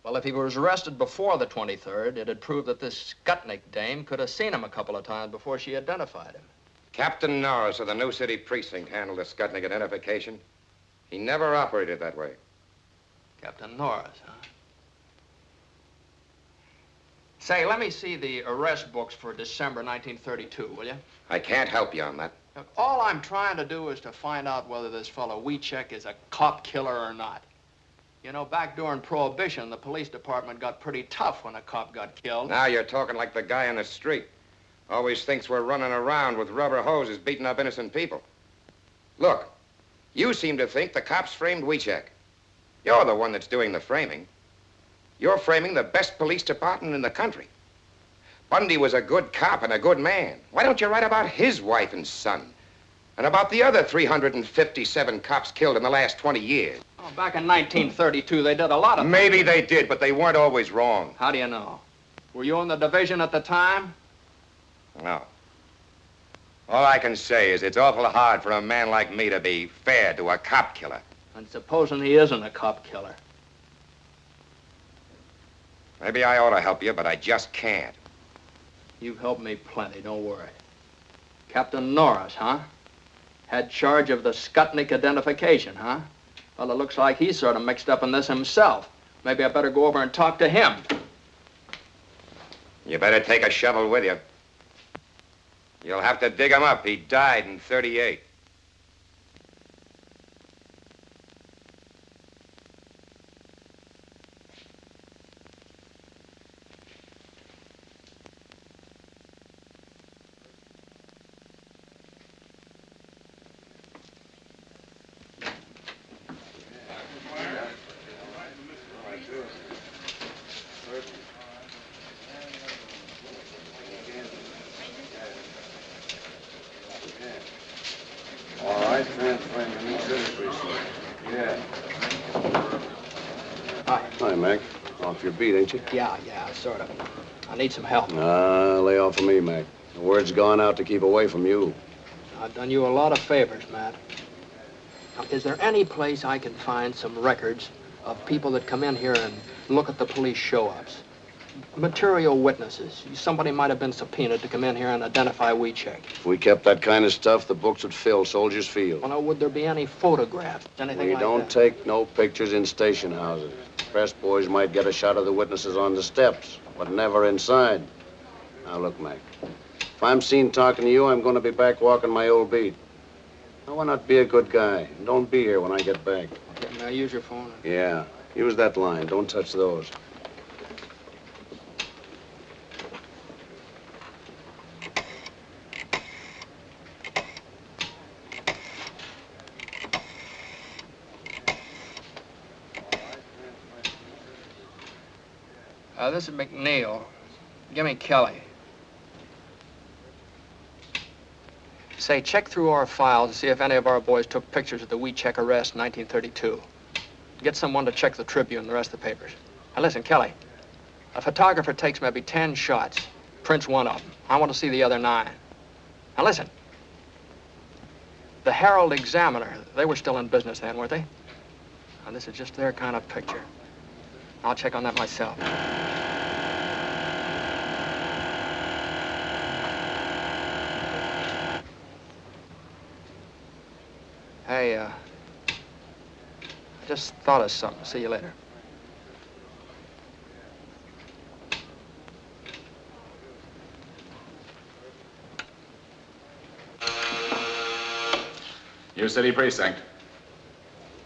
Well, if he was arrested before the 23rd, it'd prove that this Skutnik dame could have seen him a couple of times before she identified him. Captain Norris of the New City Precinct handled the Skutnik identification. He never operated that way. Captain Norris, huh? Say, let me see the arrest books for December 1932, will you? I can't help you on that. Look, all I'm trying to do is to find out whether this fellow Wiecek is a cop killer or not. You know, back during Prohibition, the police department got pretty tough when a cop got killed. Now you're talking like the guy in the street. Always thinks we're running around with rubber hoses beating up innocent people. Look, you seem to think the cops framed Wiecek. You're the one that's doing the framing. You're framing the best police department in the country. Bundy was a good cop and a good man. Why don't you write about his wife and son? And about the other 357 cops killed in the last 20 years? Oh, back in 1932, they did a lot of things. Maybe they did, but they weren't always wrong. How do you know? Were you in the division at the time? No. All I can say is it's awful hard for a man like me to be fair to a cop killer. And supposing he isn't a cop killer? Maybe I ought to help you, but I just can't. You've helped me plenty, don't worry. Captain Norris, huh? Had charge of the Skutnik identification, huh? Well, it looks like he's sort of mixed up in this himself. Maybe I better go over and talk to him. You better take a shovel with you. You'll have to dig him up. He died in 38. Hi, Mac. Off your beat, ain't you? Yeah, sort of. I need some help. Lay off of me, Mac. The word's gone out to keep away from you. I've done you a lot of favors, Matt. Now, is there any place I can find some records of people that come in here and look at the police show-ups? Material witnesses. Somebody might have been subpoenaed to come in here and identify Wiecek. If we kept that kind of stuff, the books would fill Soldiers Field. Well, now, would there be any photographs? Anything We like don't that? take no pictures in station houses. Press boys might get a shot of the witnesses on the steps, but never inside. Now, look, Mac. If I'm seen talking to you, I'm going to be back walking my old beat. Now, why not be a good guy? And don't be here when I get back. Okay, may I use your phone? Yeah, use that line. Don't touch those. This is McNeil. Give me Kelly. Say, check through our files and see if any of our boys took pictures of the Wiecek arrest in 1932. Get someone to check the Tribune and the rest of the papers. Now listen, Kelly, a photographer takes maybe 10 shots, prints one of them. I want to see the other 9. Now listen, the Herald Examiner, they were still in business then, weren't they? Now this is just their kind of picture. I'll check on that myself. Hey, I just thought of something. See you later. New City Precinct.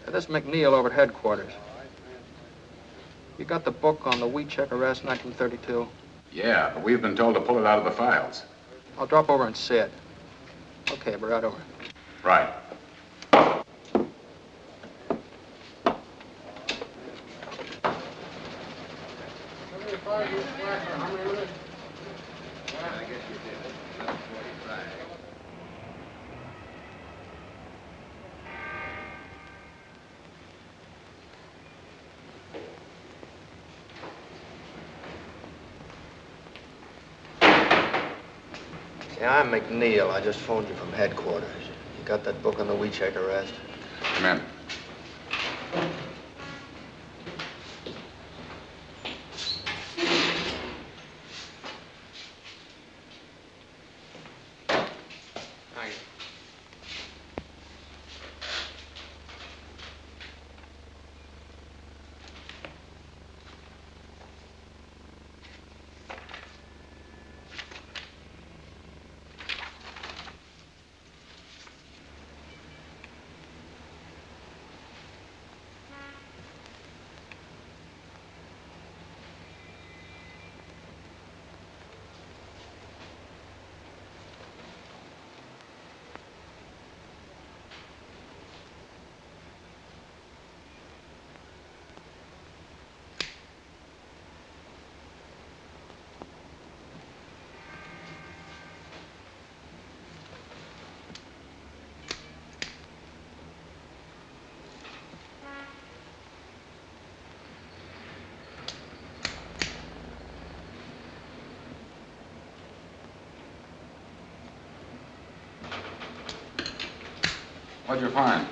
This is McNeil over at headquarters. You got the book on the Wiecek arrest, 1932? Yeah, but we've been told to pull it out of the files. I'll drop over and see it. Okay, we're right over. Right. Yeah, I'm McNeil. I just phoned you from headquarters. You got that book on the Wiecek arrest? Come in. Thank you. What'd you find?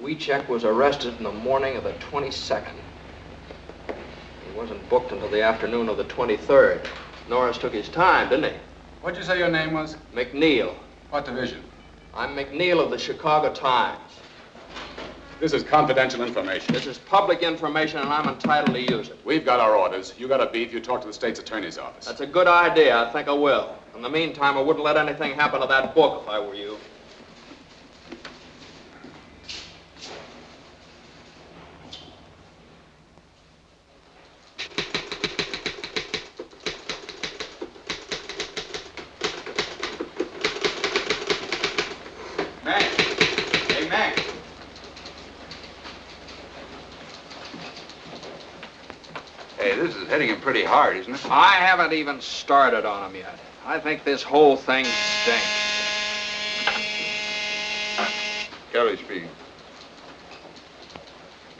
Wiecek was arrested in the morning of the 22nd. He wasn't booked until the afternoon of the 23rd. Norris took his time, didn't he? What'd you say your name was? McNeil. What division? I'm McNeil of the Chicago Times. This is confidential information. This is public information, and I'm entitled to use it. We've got our orders. You got a beef, you talk to the state's attorney's office. That's a good idea. I think I will. In the meantime, I wouldn't let anything happen to that book if I were you. Mac! Hey, Mac! Hey, this is hitting him pretty hard, isn't it? I haven't even started on him yet. I think this whole thing stinks. Kelly speaking.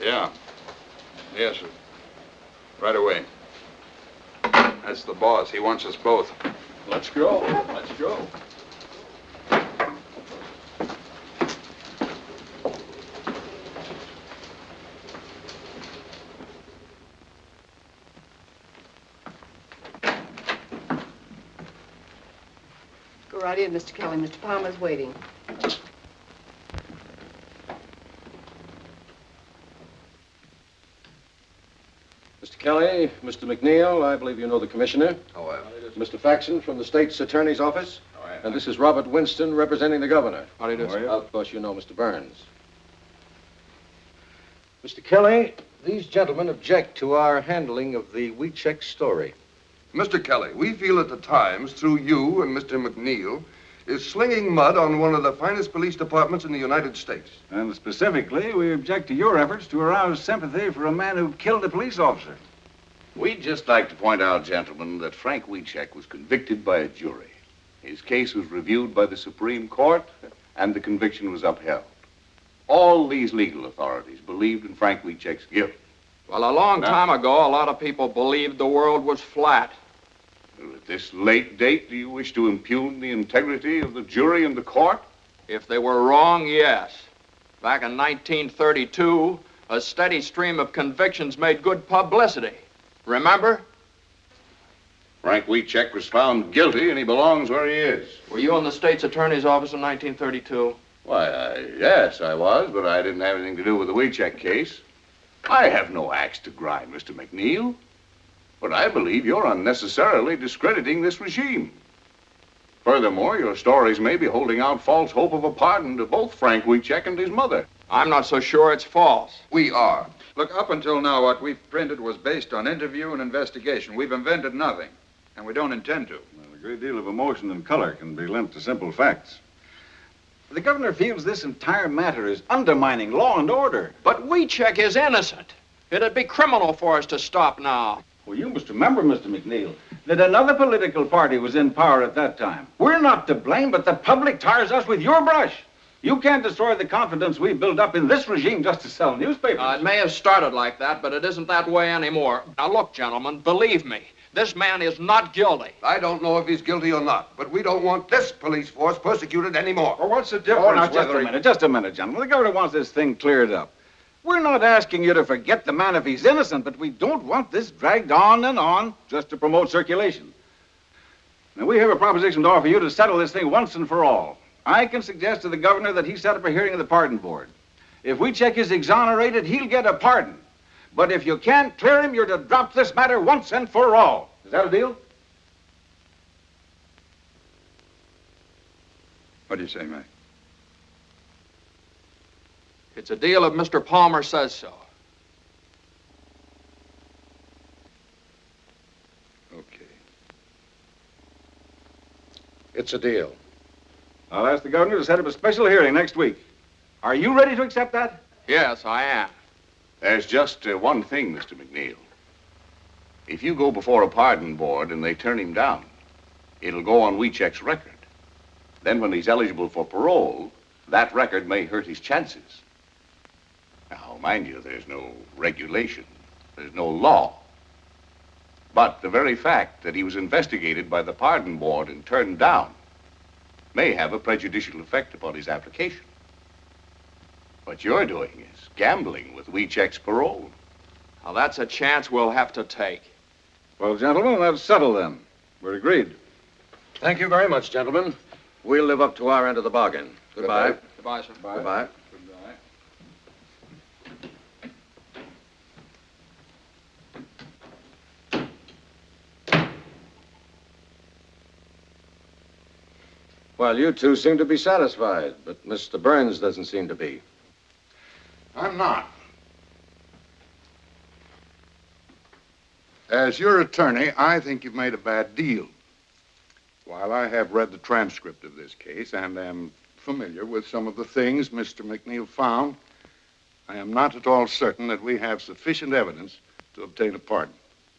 Yeah. Yes, sir. Right away. That's the boss. He wants us both. Let's go. Let's go. Go right in, Mr. Kelly. Mr. Palmer's waiting. Mr. Kelly, Mr. McNeil, I believe you know the commissioner. Oh, Mr. Faxon from the state's attorney's office. And this is Robert Winston representing the governor. How do you do, sir? Of course, you know Mr. Burns. Mr. Kelly, these gentlemen object to our handling of the Wiecek story. Mr. Kelly, we feel that the Times, through you and Mr. McNeil, is slinging mud on one of the finest police departments in the United States. And specifically, we object to your efforts to arouse sympathy for a man who killed a police officer. We'd just like to point out, gentlemen, that Frank Wiecek was convicted by a jury. His case was reviewed by the Supreme Court, and the conviction was upheld. All these legal authorities believed in Frank Wiecek's guilt. Well, a long time ago, a lot of people believed the world was flat. At this late date, do you wish to impugn the integrity of the jury and the court? If they were wrong, yes. Back in 1932, a steady stream of convictions made good publicity. Remember? Frank Wiecek was found guilty, and he belongs where he is. Were you in the state's attorney's office in 1932? Why, yes, I was, but I didn't have anything to do with the Wiecek case. I have no axe to grind, Mr. McNeil. But I believe you're unnecessarily discrediting this regime. Furthermore, your stories may be holding out false hope of a pardon to both Frank Wiecek and his mother. I'm not so sure it's false. We are. Look, up until now, what we've printed was based on interview and investigation. We've invented nothing, and we don't intend to. Well, a great deal of emotion and color can be lent to simple facts. The governor feels this entire matter is undermining law and order. But Wiecek is innocent. It'd be criminal for us to stop now. Well, you must remember, Mr. McNeil, that another political party was in power at that time. We're not to blame, but the public tires us with your brush. You can't destroy the confidence we built up in this regime just to sell newspapers. It may have started like that, but it isn't that way anymore. Now, look, gentlemen, believe me, this man is not guilty. I don't know if he's guilty or not, but we don't want this police force persecuted anymore. Well, what's the difference? Oh, now, just a minute, gentlemen. The governor wants this thing cleared up. We're not asking you to forget the man if he's innocent, but we don't want this dragged on and on just to promote circulation. Now, we have a proposition to offer you to settle this thing once and for all. I can suggest to the governor that he set up a hearing of the pardon board. If Wiecek is exonerated, he'll get a pardon. But if you can't clear him, you're to drop this matter once and for all. Is that a deal? What do you say, Mac? It's a deal if Mr. Palmer says so. Okay. It's a deal. I'll ask the governor to set up a special hearing next week. Are you ready to accept that? Yes, I am. There's just one thing, Mr. McNeil. If you go before a pardon board and they turn him down, it'll go on Wiecek's record. Then when he's eligible for parole, that record may hurt his chances. Now, mind you, there's no regulation. There's no law. But the very fact that he was investigated by the pardon board and turned down may have a prejudicial effect upon his application. What you're doing is gambling with Wiecek's parole. Now, that's a chance we'll have to take. Well, gentlemen, let's settle then. We're agreed. Thank you very much, gentlemen. We'll live up to our end of the bargain. Goodbye. Goodbye, sir. Goodbye. Well, you two seem to be satisfied, but Mr. Burns doesn't seem to be. I'm not. As your attorney, I think you've made a bad deal. While I have read the transcript of this case and am familiar with some of the things Mr. McNeil found, I am not at all certain that we have sufficient evidence to obtain a pardon.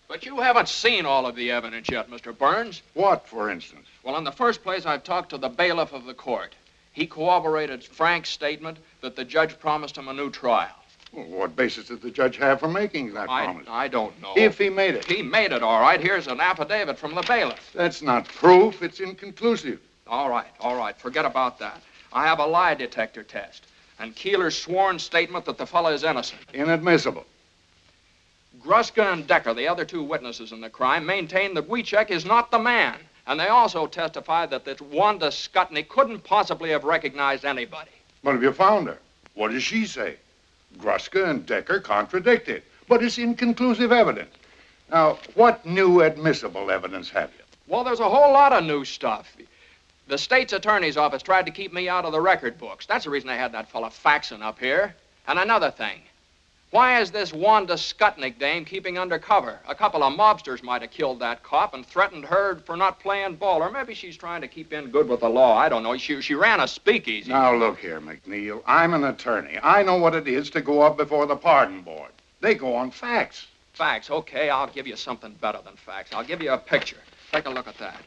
But you haven't seen all of the evidence yet, Mr. Burns. What, for instance? Well, in the first place, I've talked to the bailiff of the court. He corroborated Frank's statement that the judge promised him a new trial. Well, what basis did the judge have for making that promise? I don't know. If he made it. He made it, all right. Here's an affidavit from the bailiff. That's not proof. It's inconclusive. All right. Forget about that. I have a lie detector test. And Keeler's sworn statement that the fellow is innocent. Inadmissible. Gruska and Decker, the other two witnesses in the crime, maintain that Wiecek is not the man. And they also testified that this Wanda Skutnik couldn't possibly have recognized anybody. But have you found her? What does she say? Gruska and Decker contradict it. But it's inconclusive evidence. Now, what new admissible evidence have you? Well, there's a whole lot of new stuff. The state's attorney's office tried to keep me out of the record books. That's the reason I had that fella faxing up here. And another thing. Why is this Wanda Skutnik dame keeping undercover? A couple of mobsters might have killed that cop and threatened her for not playing ball. Or maybe she's trying to keep in good with the law. I don't know. She ran a speakeasy. Now, look here, McNeil. I'm an attorney. I know what it is to go up before the pardon board. They go on facts. Facts? Okay, I'll give you something better than facts. I'll give you a picture. Take a look at that.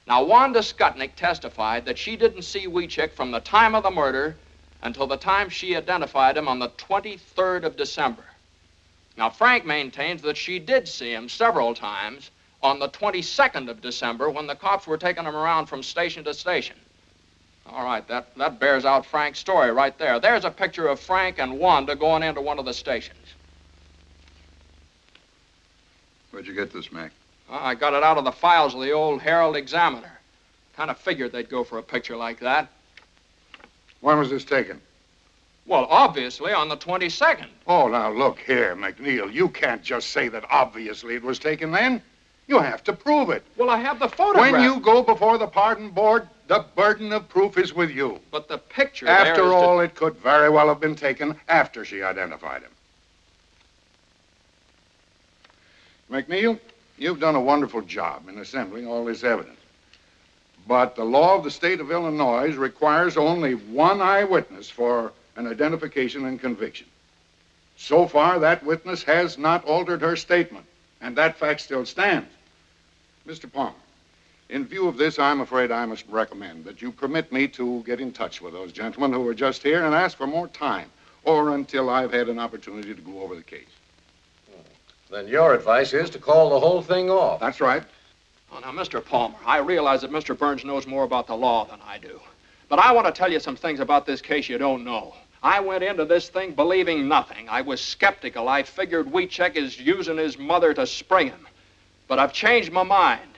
Now, Wanda Skutnik testified that she didn't see Wiecek from the time of the murder until the time she identified him on the 23rd of December. Now, Frank maintains that she did see him several times on the 22nd of December when the cops were taking him around from station to station. All right, that bears out Frank's story right there. There's a picture of Frank and Wanda going into one of the stations. Where'd you get this, Mac? I got it out of the files of the old Herald Examiner. Kind of figured they'd go for a picture like that. When was this taken? Well, obviously on the 22nd. Oh, now, look here, McNeil. You can't just say that obviously it was taken then. You have to prove it. Well, I have the photograph. When you go before the pardon board, the burden of proof is with you. But the picture After all, it could very well have been taken after she identified him. McNeil, you've done a wonderful job in assembling all this evidence. But the law of the state of Illinois requires only one eyewitness for an identification and conviction. So far, that witness has not altered her statement, and that fact still stands. Mr. Palmer, in view of this, I'm afraid I must recommend that you permit me to get in touch with those gentlemen who were just here and ask for more time, or until I've had an opportunity to go over the case. Then your advice is to call the whole thing off. That's right. Oh, now, Mr. Palmer, I realize that Mr. Burns knows more about the law than I do. But I want to tell you some things about this case you don't know. I went into this thing believing nothing. I was skeptical. I figured Wiecek is using his mother to spring him. But I've changed my mind.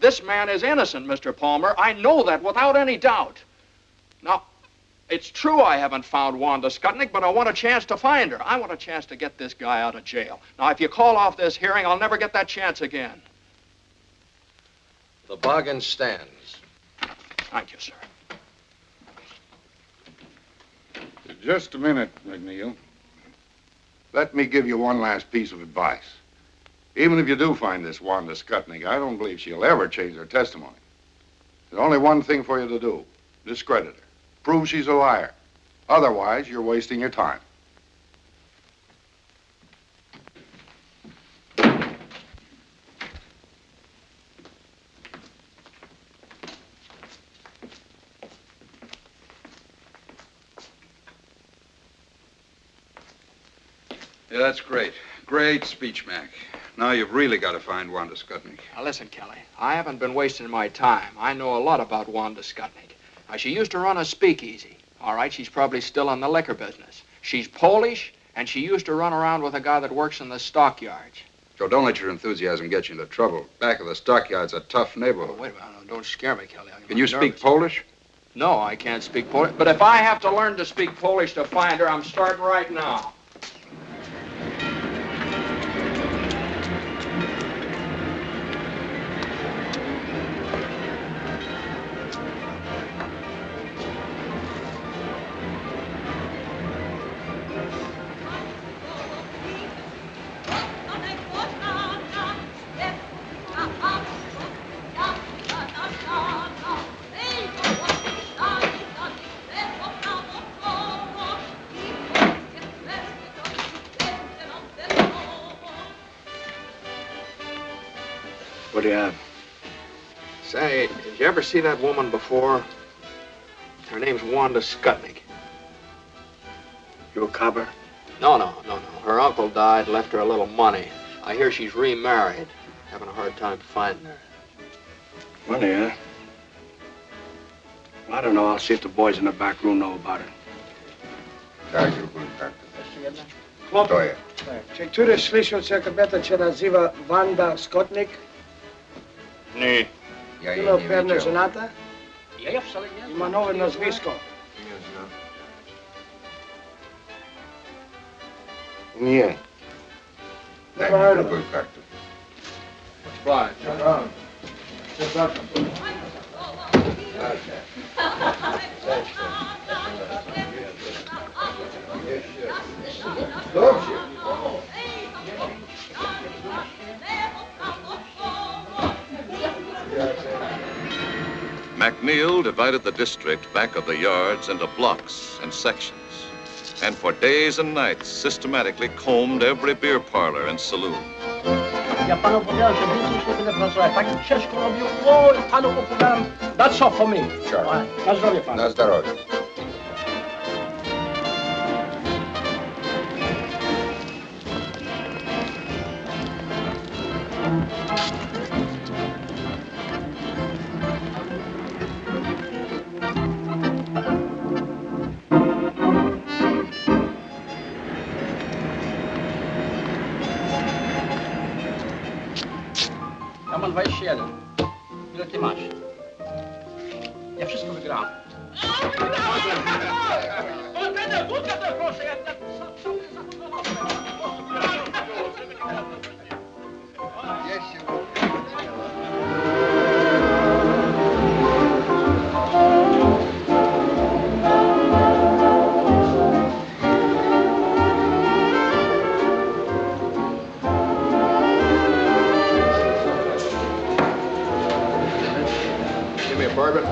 This man is innocent, Mr. Palmer. I know that without any doubt. Now, it's true I haven't found Wanda Skutnik, but I want a chance to find her. I want a chance to get this guy out of jail. Now, if you call off this hearing, I'll never get that chance again. The bargain stands. Thank you, sir. Just a minute, McNeil. Let me give you one last piece of advice. Even if you do find this Wanda Skutnik, I don't believe she'll ever change her testimony. There's only one thing for you to do. Discredit her. Prove she's a liar. Otherwise, you're wasting your time. Yeah, that's great. Great speech, Mac. Now you've really got to find Wanda Skutnik. Now, listen, Kelly. I haven't been wasting my time. I know a lot about Wanda Skutnik. Now, she used to run a speakeasy. All right, she's probably still in the liquor business. She's Polish, and she used to run around with a guy that works in the stockyards. Joe, don't let your enthusiasm get you into trouble. Back of the stockyard's a tough neighborhood. Oh, wait a minute. Don't scare me, Kelly. Can you speak Polish? No, I can't speak Polish. But if I have to learn to speak Polish to find her, I'm starting right now. What do you have? Say, did you ever see that woman before? Her name's Wanda Skutnik. You a copper? No. Her uncle died, left her a little money. I hear she's remarried. Having a hard time finding her. Money, huh? Well, I don't know. I'll see if the boys in the back room know about it. To je. Czy któryś słyszał, że kobieta się nazywa Wanda Skutnik? Nie. Była pewna żonata? I ma nowe nazwisko. Nie. Never heard of her. Right. McNeil divided the district back of the yards into blocks and sections, and for days and nights systematically combed every beer parlor and saloon. Ja panu powiedziałem, że więcej się będę pracować. Tak ciężko robił. O, panu opowiadam. That's all for me. Sure. Na zdrowie panu. Na zdrowie. Ja mam 21. Ile ty masz? Ja wszystko wygrałem. Give me a bourbon.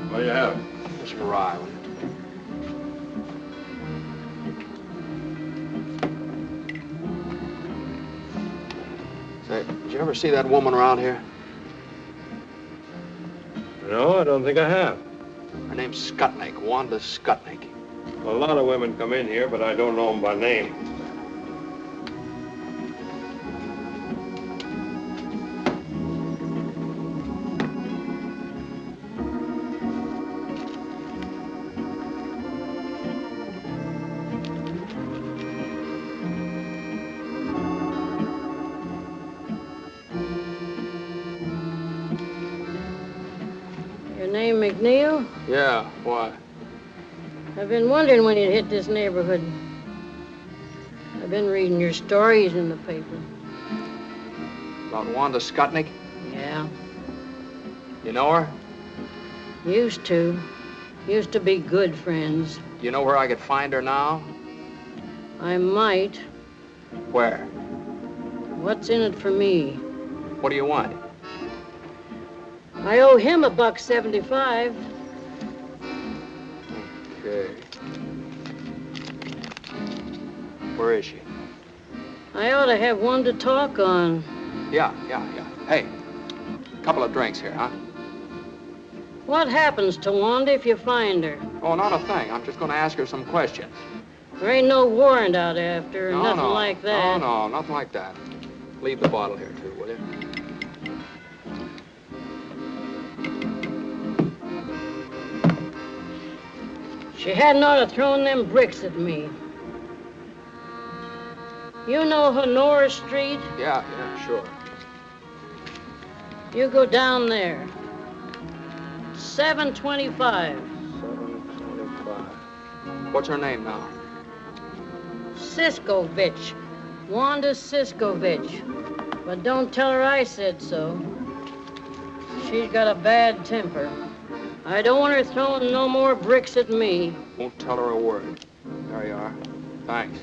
What do you have? Just a rye. Say, did you ever see that woman around here? No, I don't think I have. Her name's Skutnik, Wanda Skutnik. A lot of women come in here, but I don't know them by name. Your name McNeil? Yeah, why? I've been wondering when you'd hit this neighborhood. I've been reading your stories in the paper. About Wanda Skutnik? Yeah. You know her? Used to. Used to be good friends. You know where I could find her now? I might. Where? What's in it for me? What do you want? I owe him $1.75. Okay. Where is she? I ought to have one to talk on. Yeah. Hey, couple of drinks here, huh? What happens to Wanda if you find her? Oh, not a thing. I'm just going to ask her some questions. There ain't no warrant out after her, No, nothing no. like that. No, nothing like that. Leave the bottle here, too, will you? She hadn't ought to thrown them bricks at me. You know Honora Street? Yeah, sure. You go down there. 725. 725. What's her name now? Siskovich. Wanda Siskovich. But don't tell her I said so. She's got a bad temper. I don't want her throwing no more bricks at me. Won't tell her a word. There you are. Thanks.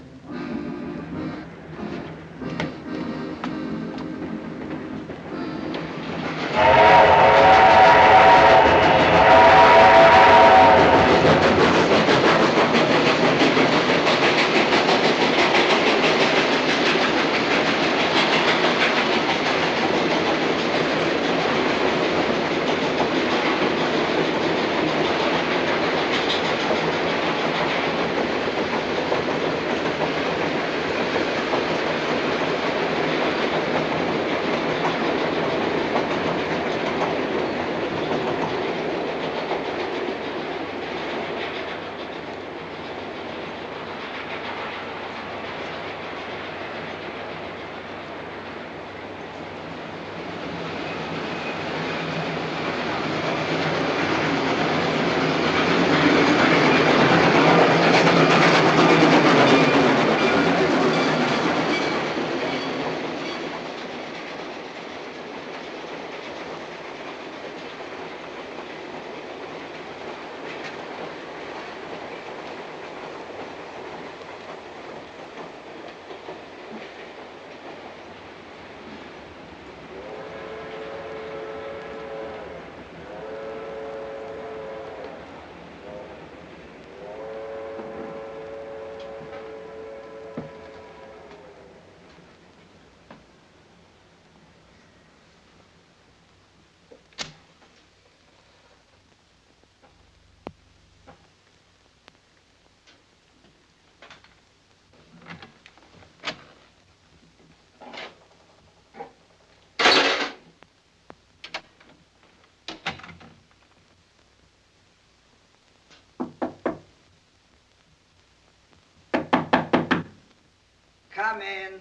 Come in.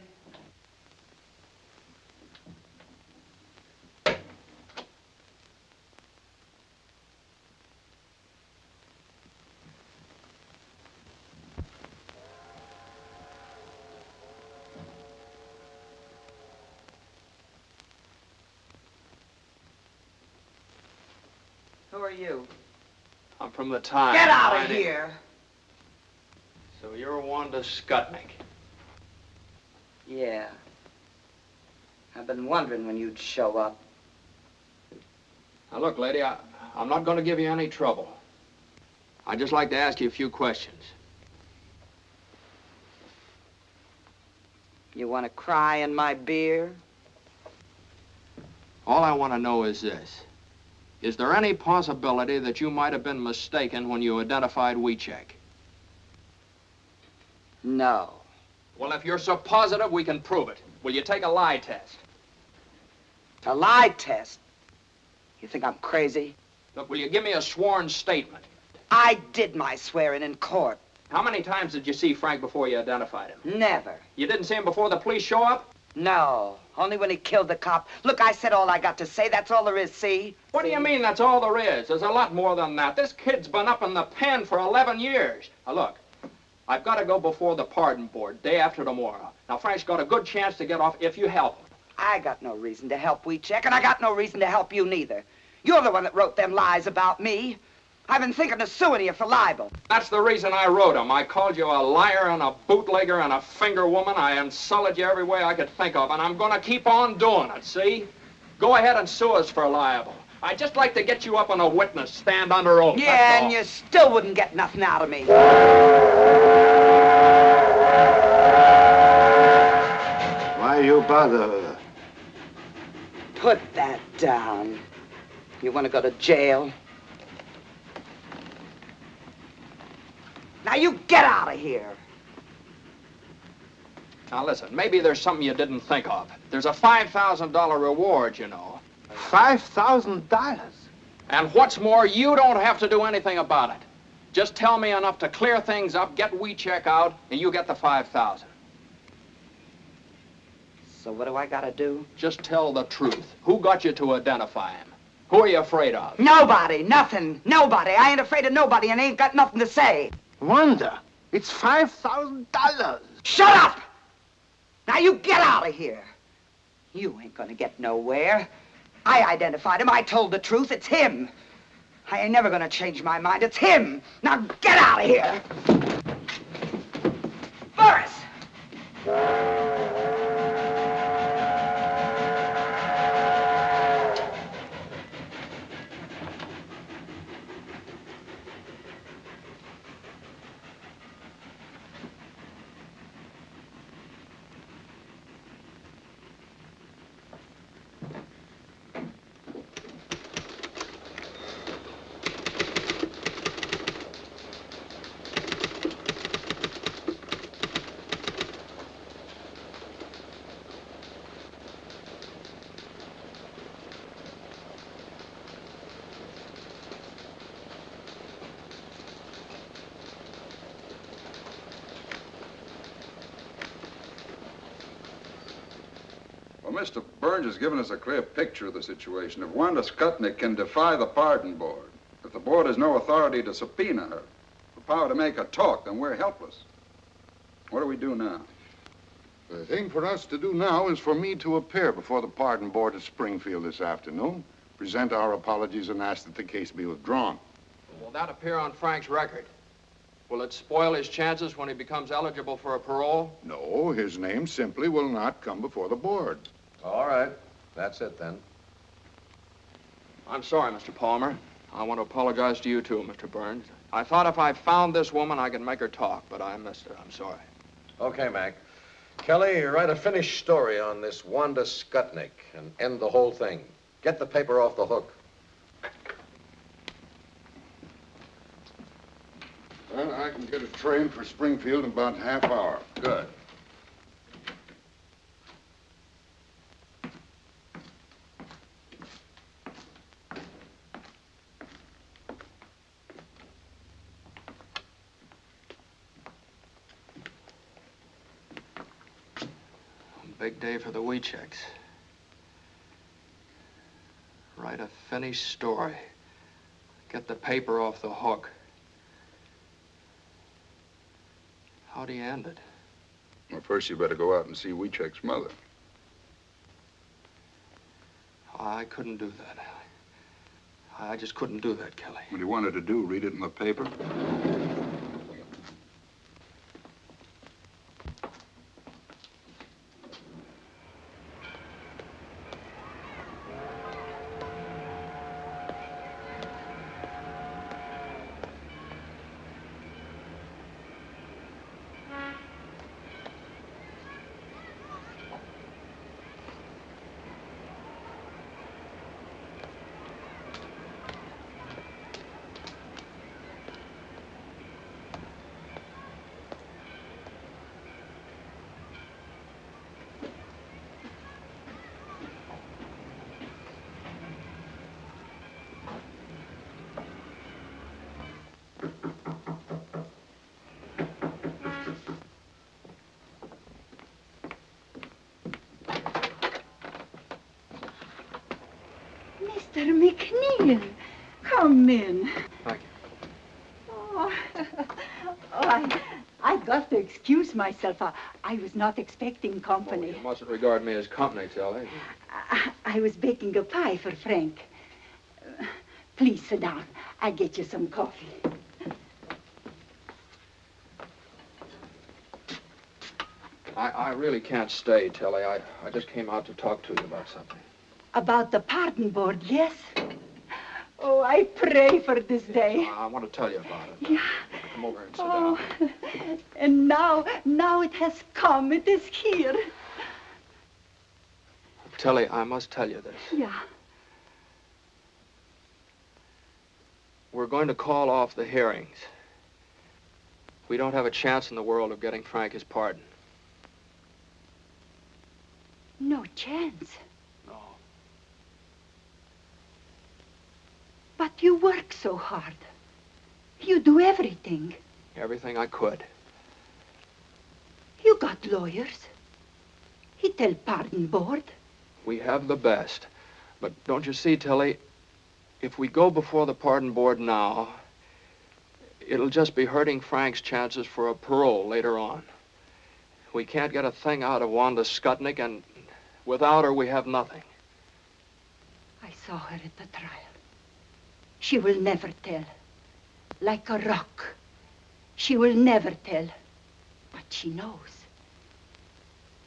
Who are you? I'm from the Times. Get out of here! So you're Wanda Skutnik. Yeah. I've been wondering when you'd show up. Now look, lady, I'm not going to give you any trouble. I'd just like to ask you a few questions. You want to cry in my beer? All I want to know is this. Is there any possibility that you might have been mistaken when you identified Wiecek? No. Well, if you're so positive, we can prove it. Will you take a lie test? A lie test? You think I'm crazy? Look, will you give me a sworn statement? I did my swearing in court. How many times did you see Frank before you identified him? Never. You didn't see him before the police show up? No, only when he killed the cop. Look, I said all I got to say. That's all there is, see? What do you mean that's all there is? There's a lot more than that. This kid's been up in the pen for 11 years. Now, look, I've got to go before the pardon board day after tomorrow. Now, Frank's got a good chance to get off if you help him. I got no reason to help Wiecek, and I got no reason to help you neither. You're the one that wrote them lies about me. I've been thinking of suing you for libel. That's the reason I wrote them. I called you a liar and a bootlegger and a finger woman. I insulted you every way I could think of, and I'm going to keep on doing it, see? Go ahead and sue us for libel. I'd just like to get you up on a witness stand under oath. Yeah, and you still wouldn't get nothing out of me. Why you bother her? Put that down. You want to go to jail? Now you get out of here. Now listen, maybe there's something you didn't think of. There's a $5,000 reward, you know. $5,000? And what's more, you don't have to do anything about it. Just tell me enough to clear things up, get Wiecek out, and you get the $5,000. So what do I gotta do? Just tell the truth. Who got you to identify him? Who are you afraid of? Nobody, nothing, nobody. I ain't afraid of nobody and ain't got nothing to say. Wanda, it's $5,000. Shut up! Now you get out of here. You ain't gonna get nowhere. I identified him. I told the truth. It's him. I ain't never gonna change my mind. It's him. Now get out of here. Boris! Well, Mr. Burns has given us a clear picture of the situation. If Wanda Skutnik can defy the pardon board, if the board has no authority to subpoena her, the power to make her talk, then we're helpless. What do we do now? The thing for us to do now is for me to appear before the pardon board at Springfield this afternoon, present our apologies, and ask that the case be withdrawn. Will that appear on Frank's record? Will it spoil his chances when he becomes eligible for a parole? No, his name simply will not come before the board. All right. That's it, then. I'm sorry, Mr. Palmer. I want to apologize to you, too, Mr. Burns. I thought if I found this woman, I could make her talk, but I missed her. I'm sorry. Okay, Mac. Kelly, write a finished story on this Wanda Skutnik and end the whole thing. Get the paper off the hook. Well, I can get a train for Springfield in about half hour. Good. Big day for the Wieczeks. Write a finished story. Get the paper off the hook. How do you end it? Well, first you better go out and see Wieczek's mother. I couldn't do that. I just couldn't do that, Kelly. What he wanted to do, read it in the paper? Mr. McNeil, come in. Thank you. I got to excuse myself. I was not expecting company. You mustn't regard me as company, Kelly. I was baking a pie for Frank. Please sit down. I'll get you some coffee. I really can't stay, Telly. I just came out to talk to you about something. About the pardon board, yes? Oh, I pray for this day. I want to tell you about it. Yeah. Come over and sit down. And now it has come. It is here. Telly, I must tell you this. Yeah. We're going to call off the hearings. We don't have a chance in the world of getting Frank his pardon. No chance. No. But you work so hard. You do everything. Everything I could. You got lawyers. It tell pardon board. We have the best. But don't you see, Tilly, if we go before the pardon board now, it'll just be hurting Frank's chances for a parole later on. We can't get a thing out of Wanda Skutnik, and without her, we have nothing. I saw her at the trial. She will never tell. Like a rock. She will never tell. But she knows.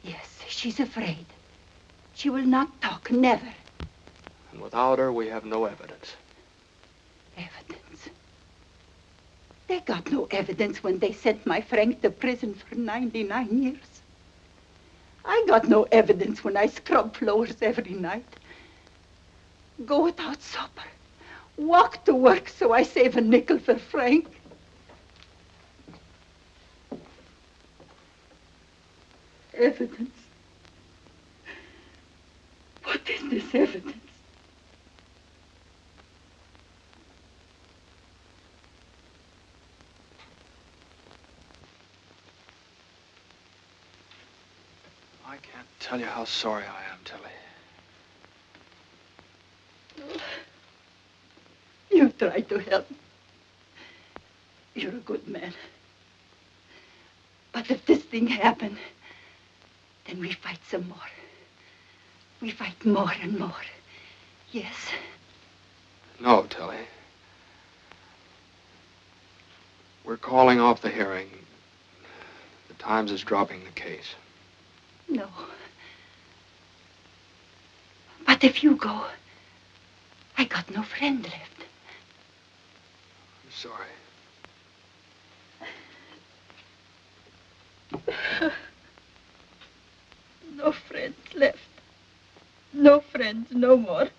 Yes, she's afraid. She will not talk, never. And without her, we have no evidence. Evidence? They got no evidence when they sent my Frank to prison for 99 years. I got no evidence when I scrub floors every night. Go without supper. Walk to work so I save a nickel for Frank. Evidence. What is this evidence? I can't tell you how sorry I am, Tilly. You tried to help me. You're a good man. But if this thing happened, then we fight some more. We fight more and more. Yes? No, Tilly. We're calling off the hearing. The Times is dropping the case. No. But if you go, I got no friend left. I'm sorry. No friends left. No friends no more.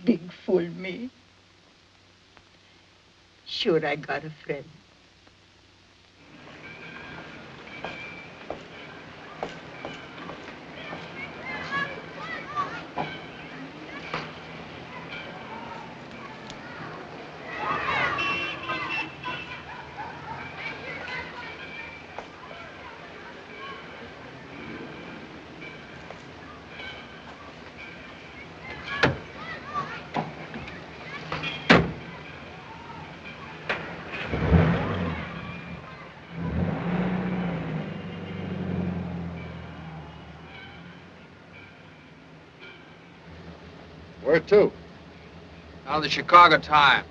Big fool me. Sure, I got a friend. Where to? Now the Chicago Times.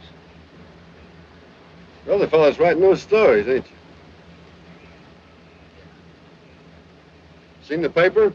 You're the fellas writing those stories, ain't you? Seen the paper?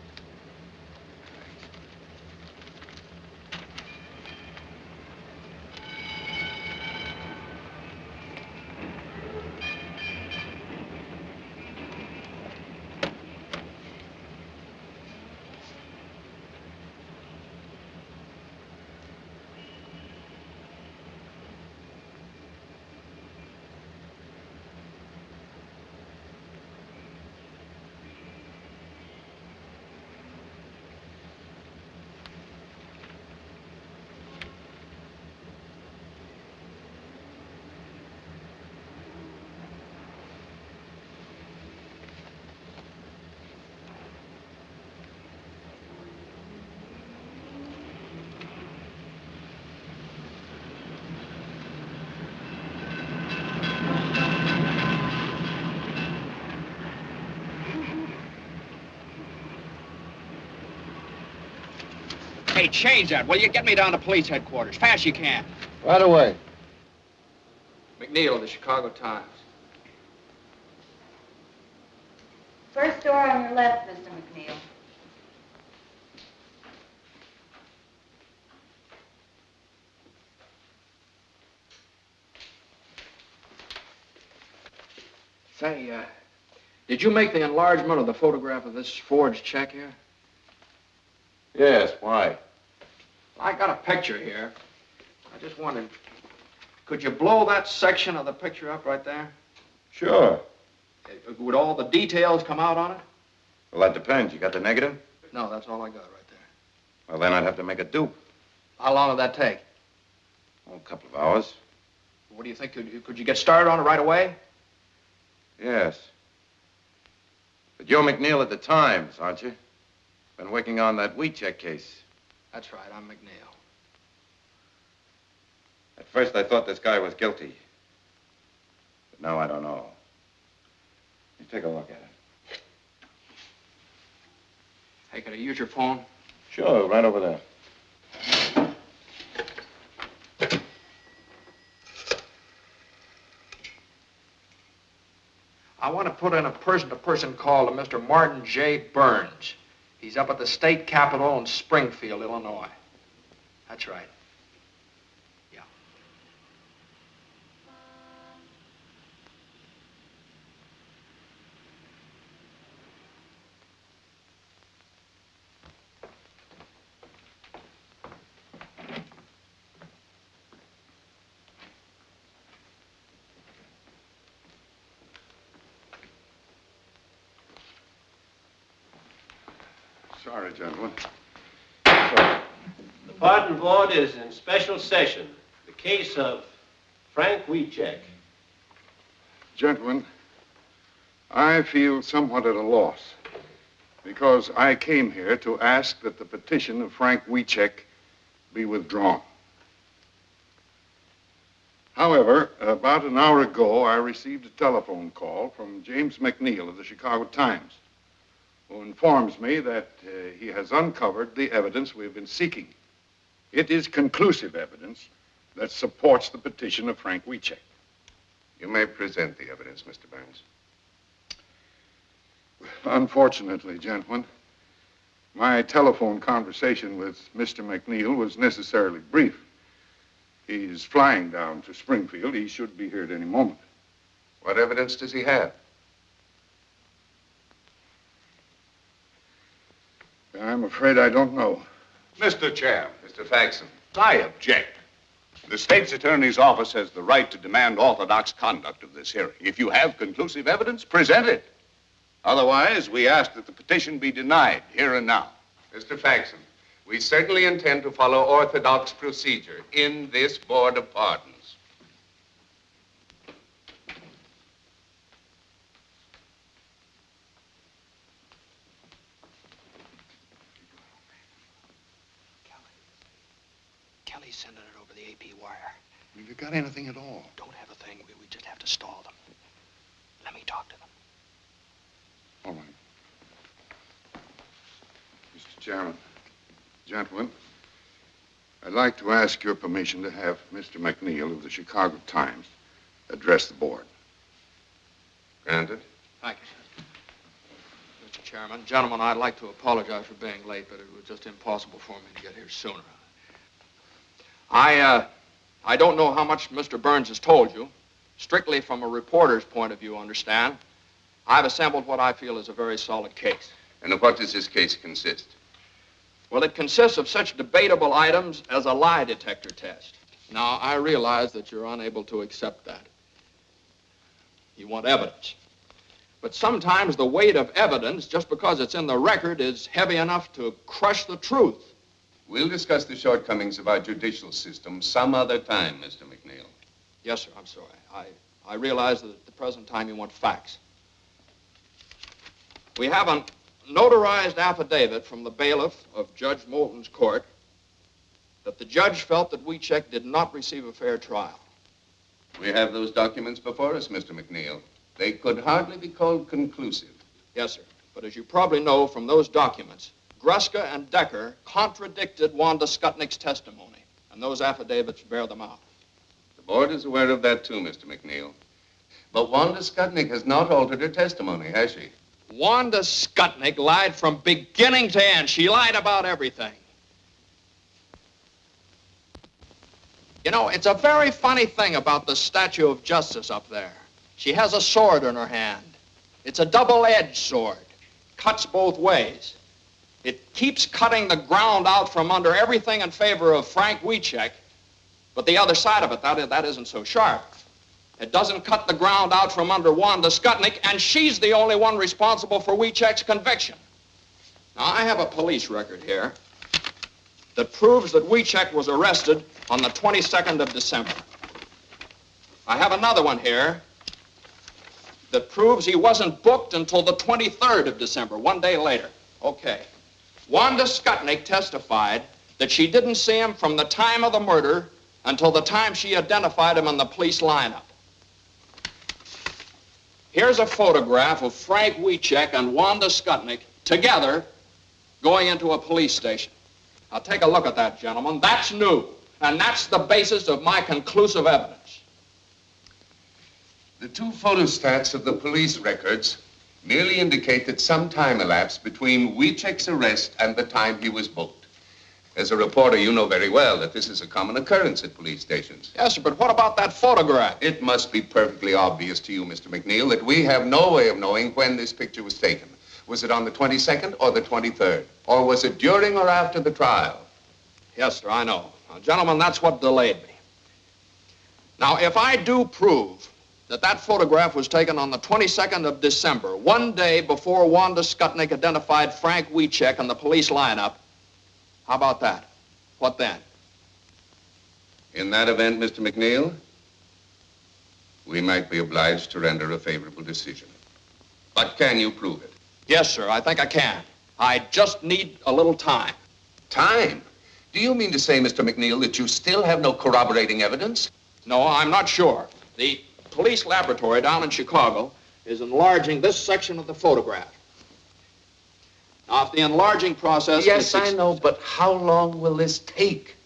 Hey, change that, will you? Get me down to police headquarters. Fast you can. Right away. McNeil of the Chicago Times. First door on your left, Mr. McNeil. Say, did you make the enlargement of the photograph of this forged check here? Yes, why? I got a picture here. I just wondered, could you blow that section of the picture up right there? Sure. Would all the details come out on it? Well, that depends. You got the negative? No, that's all I got right there. Well, then I'd have to make a dupe. How long would that take? Oh, a couple of hours. What do you think? Could you get started on it right away? Yes. But you're McNeil at the Times, aren't you? Been working on that Wiecek case. That's right, I'm McNeil. At first I thought this guy was guilty. But now I don't know. You take a look at it. Hey, could I use your phone? Sure, right over there. I want to put in a person-to-person call to Mr. Martin J. Burns. He's up at the state capitol in Springfield, Illinois. That's right. Yeah. Sorry, gentlemen. The pardon board is in special session. The case of Frank Wiecek. Gentlemen, I feel somewhat at a loss because I came here to ask that the petition of Frank Wiecek be withdrawn. However, about an hour ago, I received a telephone call from James McNeil of the Chicago Times, who informs me that he has uncovered the evidence we've been seeking. It is conclusive evidence that supports the petition of Frank Wiecek. You may present the evidence, Mr. Burns. Unfortunately, gentlemen, my telephone conversation with Mr. McNeil was necessarily brief. He's flying down to Springfield. He should be here at any moment. What evidence does he have? I'm afraid I don't know. Mr. Chair, Mr. Faxon. I object. The state's attorney's office has the right to demand orthodox conduct of this hearing. If you have conclusive evidence, present it. Otherwise, we ask that the petition be denied here and now. Mr. Faxon, we certainly intend to follow orthodox procedure in this Board of Pardons. Kelly's sending it over the AP wire. Have you got anything at all? Don't have a thing. We just have to stall them. Let me talk to them. All right. Mr. Chairman, gentlemen, I'd like to ask your permission to have Mr. McNeil of the Chicago Times address the board. Granted. Thank you, sir. Mr. Chairman, gentlemen, I'd like to apologize for being late, but it was just impossible for me to get here sooner. I don't know how much Mr. Burns has told you. Strictly from a reporter's point of view, understand. I've assembled what I feel is a very solid case. And of what does this case consist? Well, it consists of such debatable items as a lie detector test. Now, I realize that you're unable to accept that. You want evidence. But sometimes the weight of evidence, just because it's in the record, is heavy enough to crush the truth. We'll discuss the shortcomings of our judicial system some other time, Mr. McNeil. Yes, sir, I'm sorry. I realize that at the present time you want facts. We have a notarized affidavit from the bailiff of Judge Moulton's court that the judge felt that Wiecek did not receive a fair trial. We have those documents before us, Mr. McNeil. They could hardly be called conclusive. Yes, sir. But as you probably know from those documents, Gruska and Decker contradicted Wanda Skutnik's testimony, and those affidavits bear them out. The board is aware of that too, Mr. McNeil. But Wanda Skutnik has not altered her testimony, has she? Wanda Skutnik lied from beginning to end. She lied about everything. You know, it's a very funny thing about the statue of justice up there. She has a sword in her hand. It's a double-edged sword. Cuts both ways. It keeps cutting the ground out from under everything in favor of Frank Wiecek, But the other side of it, that isn't so sharp. It doesn't cut the ground out from under Wanda Skutnik, and she's the only one responsible for Wiecek's conviction. Now, I have a police record here that proves that Wiecek was arrested on the 22nd of December. I have another one here that proves he wasn't booked until the 23rd of December, 1 day later. Okay. Wanda Skutnik testified that she didn't see him from the time of the murder until the time she identified him in the police lineup. Here's a photograph of Frank Wiecek and Wanda Skutnik together going into a police station. Now take a look at that, gentlemen. That's new, and that's the basis of my conclusive evidence. The two photostats of the police records merely indicate that some time elapsed between Wiecek's arrest and the time he was booked. As a reporter, you know very well that this is a common occurrence at police stations. Yes, sir, but what about that photograph? It must be perfectly obvious to you, Mr. McNeil, that we have no way of knowing when this picture was taken. Was it on the 22nd or the 23rd? Or was it during or after the trial? Yes, sir, I know. Now, gentlemen, that's what delayed me. Now, if I do prove that that photograph was taken on the 22nd of December, 1 day before Wanda Skutnik identified Frank Wiecek in the police lineup, how about that? What then? In that event, Mr. McNeil, we might be obliged to render a favorable decision. But can you prove it? Yes, sir, I think I can. I just need a little time. Time? Do you mean to say, Mr. McNeil, that you still have no corroborating evidence? No, I'm not sure. The police laboratory down in Chicago is enlarging this section of the photograph. Now, if the enlarging process... Yes, I know, but how long will this take?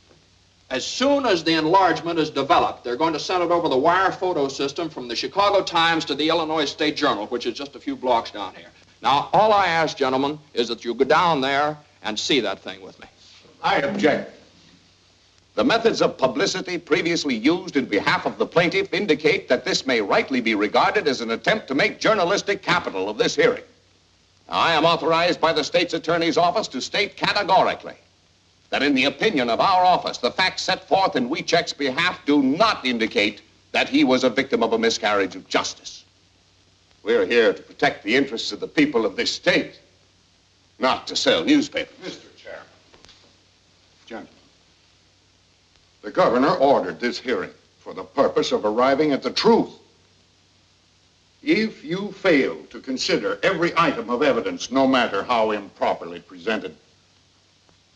As soon as the enlargement is developed, they're going to send it over the wire photo system from the Chicago Times to the Illinois State Journal, which is just a few blocks down here. Now, all I ask, gentlemen, is that you go down there and see that thing with me. I object. The methods of publicity previously used in behalf of the plaintiff indicate that this may rightly be regarded as an attempt to make journalistic capital of this hearing. Now, I am authorized by the state's attorney's office to state categorically that in the opinion of our office, the facts set forth in Wiecek's behalf do not indicate that he was a victim of a miscarriage of justice. We're here to protect the interests of the people of this state, not to sell newspapers. Mr. Chairman. Gentlemen, the governor ordered this hearing for the purpose of arriving at the truth. If you fail to consider every item of evidence, no matter how improperly presented,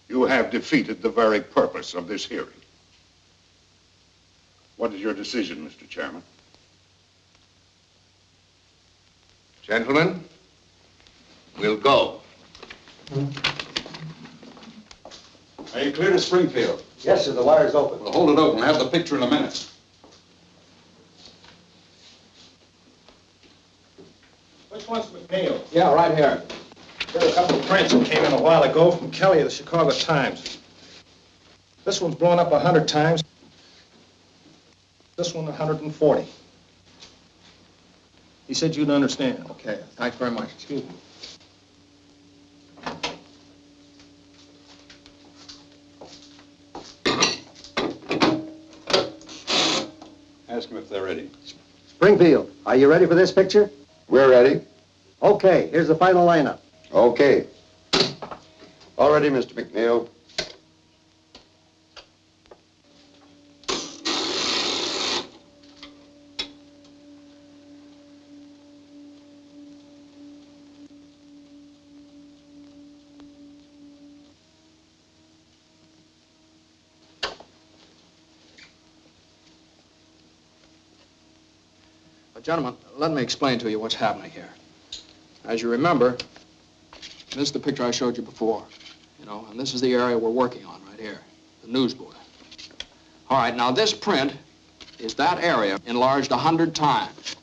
you have defeated the very purpose of this hearing. What is your decision, Mr. Chairman? Gentlemen, we'll go. Are you clear to Springfield? Yes, sir, the wire's open. Well, hold it open. Have the picture in a minute. Which one's McNeil? Yeah, right here. There are a couple of prints that came in a while ago from Kelly of the Chicago Times. This one's blown up 100 times. This one 140. He said you'd understand. Okay, thanks very much. Excuse me. Ask them if they're ready. Springfield, are you ready for this picture? We're ready. Okay, here's the final lineup. Okay. All ready, Mr. McNeil. Gentlemen, let me explain to you what's happening here. As you remember, this is the picture I showed you before, and this is the area we're working on right here, the newsboy. All right, now this print is that area enlarged 100 times.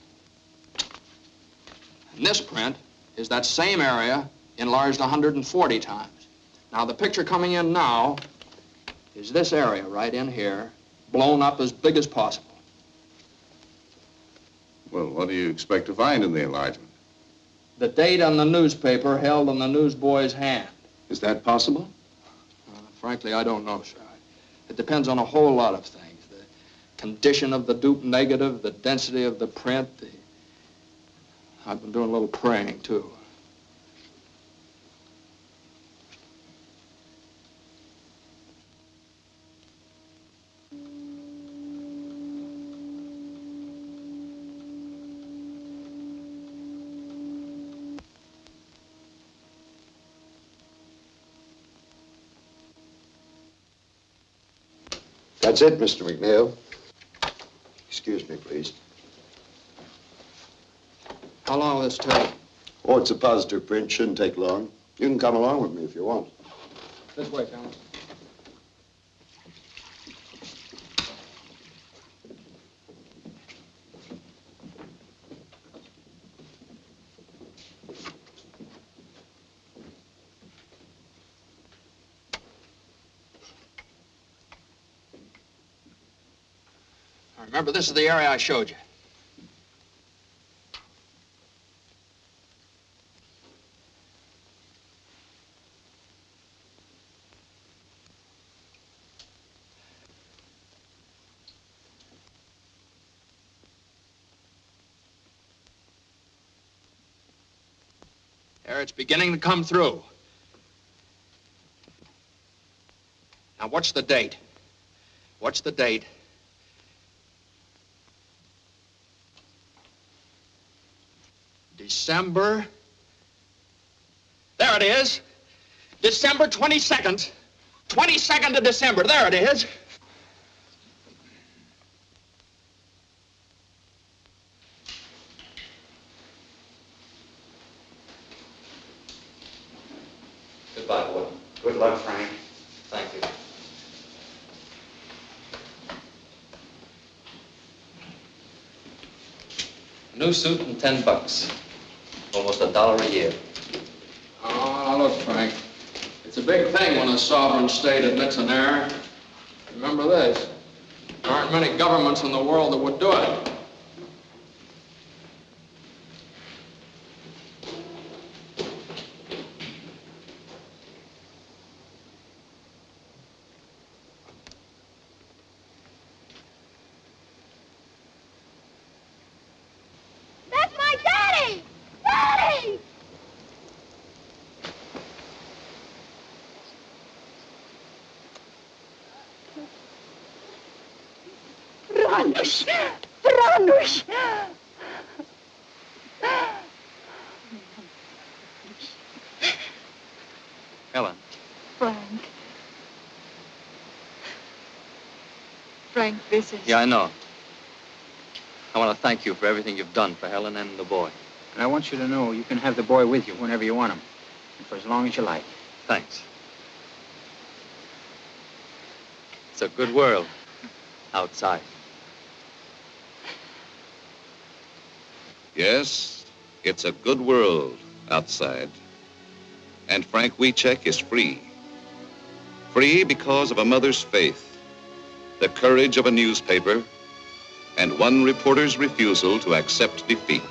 And this print is that same area enlarged 140 times. Now, the picture coming in now is this area right in here, blown up as big as possible. Well, what do you expect to find in the enlargement? The date on the newspaper held in the newsboy's hand. Is that possible? Frankly, I don't know, sir. It depends on a whole lot of things. condition of the dupe negative, the density of the print. I've been doing a little praying, too. That's it, Mr. McNeil. Excuse me, please. How long will this take? Oh, it's a positive print. Shouldn't take long. You can come along with me if you want. This way, Colonel. Remember, this is the area I showed you. There, it's beginning to come through. Now, what's the date? What's the date? December. There it is. December 22nd. 22nd of December. There it is. Goodbye, boy. Good luck, Frank. Thank you. New suit and $10. Almost $1 a year. Oh, now look, Frank. It's a big thing when a sovereign state admits an error. Remember this. There aren't many governments in the world that would do it. Franuś! Franuś! Helen. Frank. Frank, this is... Yeah, I know. I want to thank you for everything you've done for Helen and the boy. And I want you to know you can have the boy with you whenever you want him, and for as long as you like. Thanks. It's a good world outside. Yes, it's a good world outside. And Frank Wiecek is free. Free because of a mother's faith, the courage of a newspaper, and one reporter's refusal to accept defeat.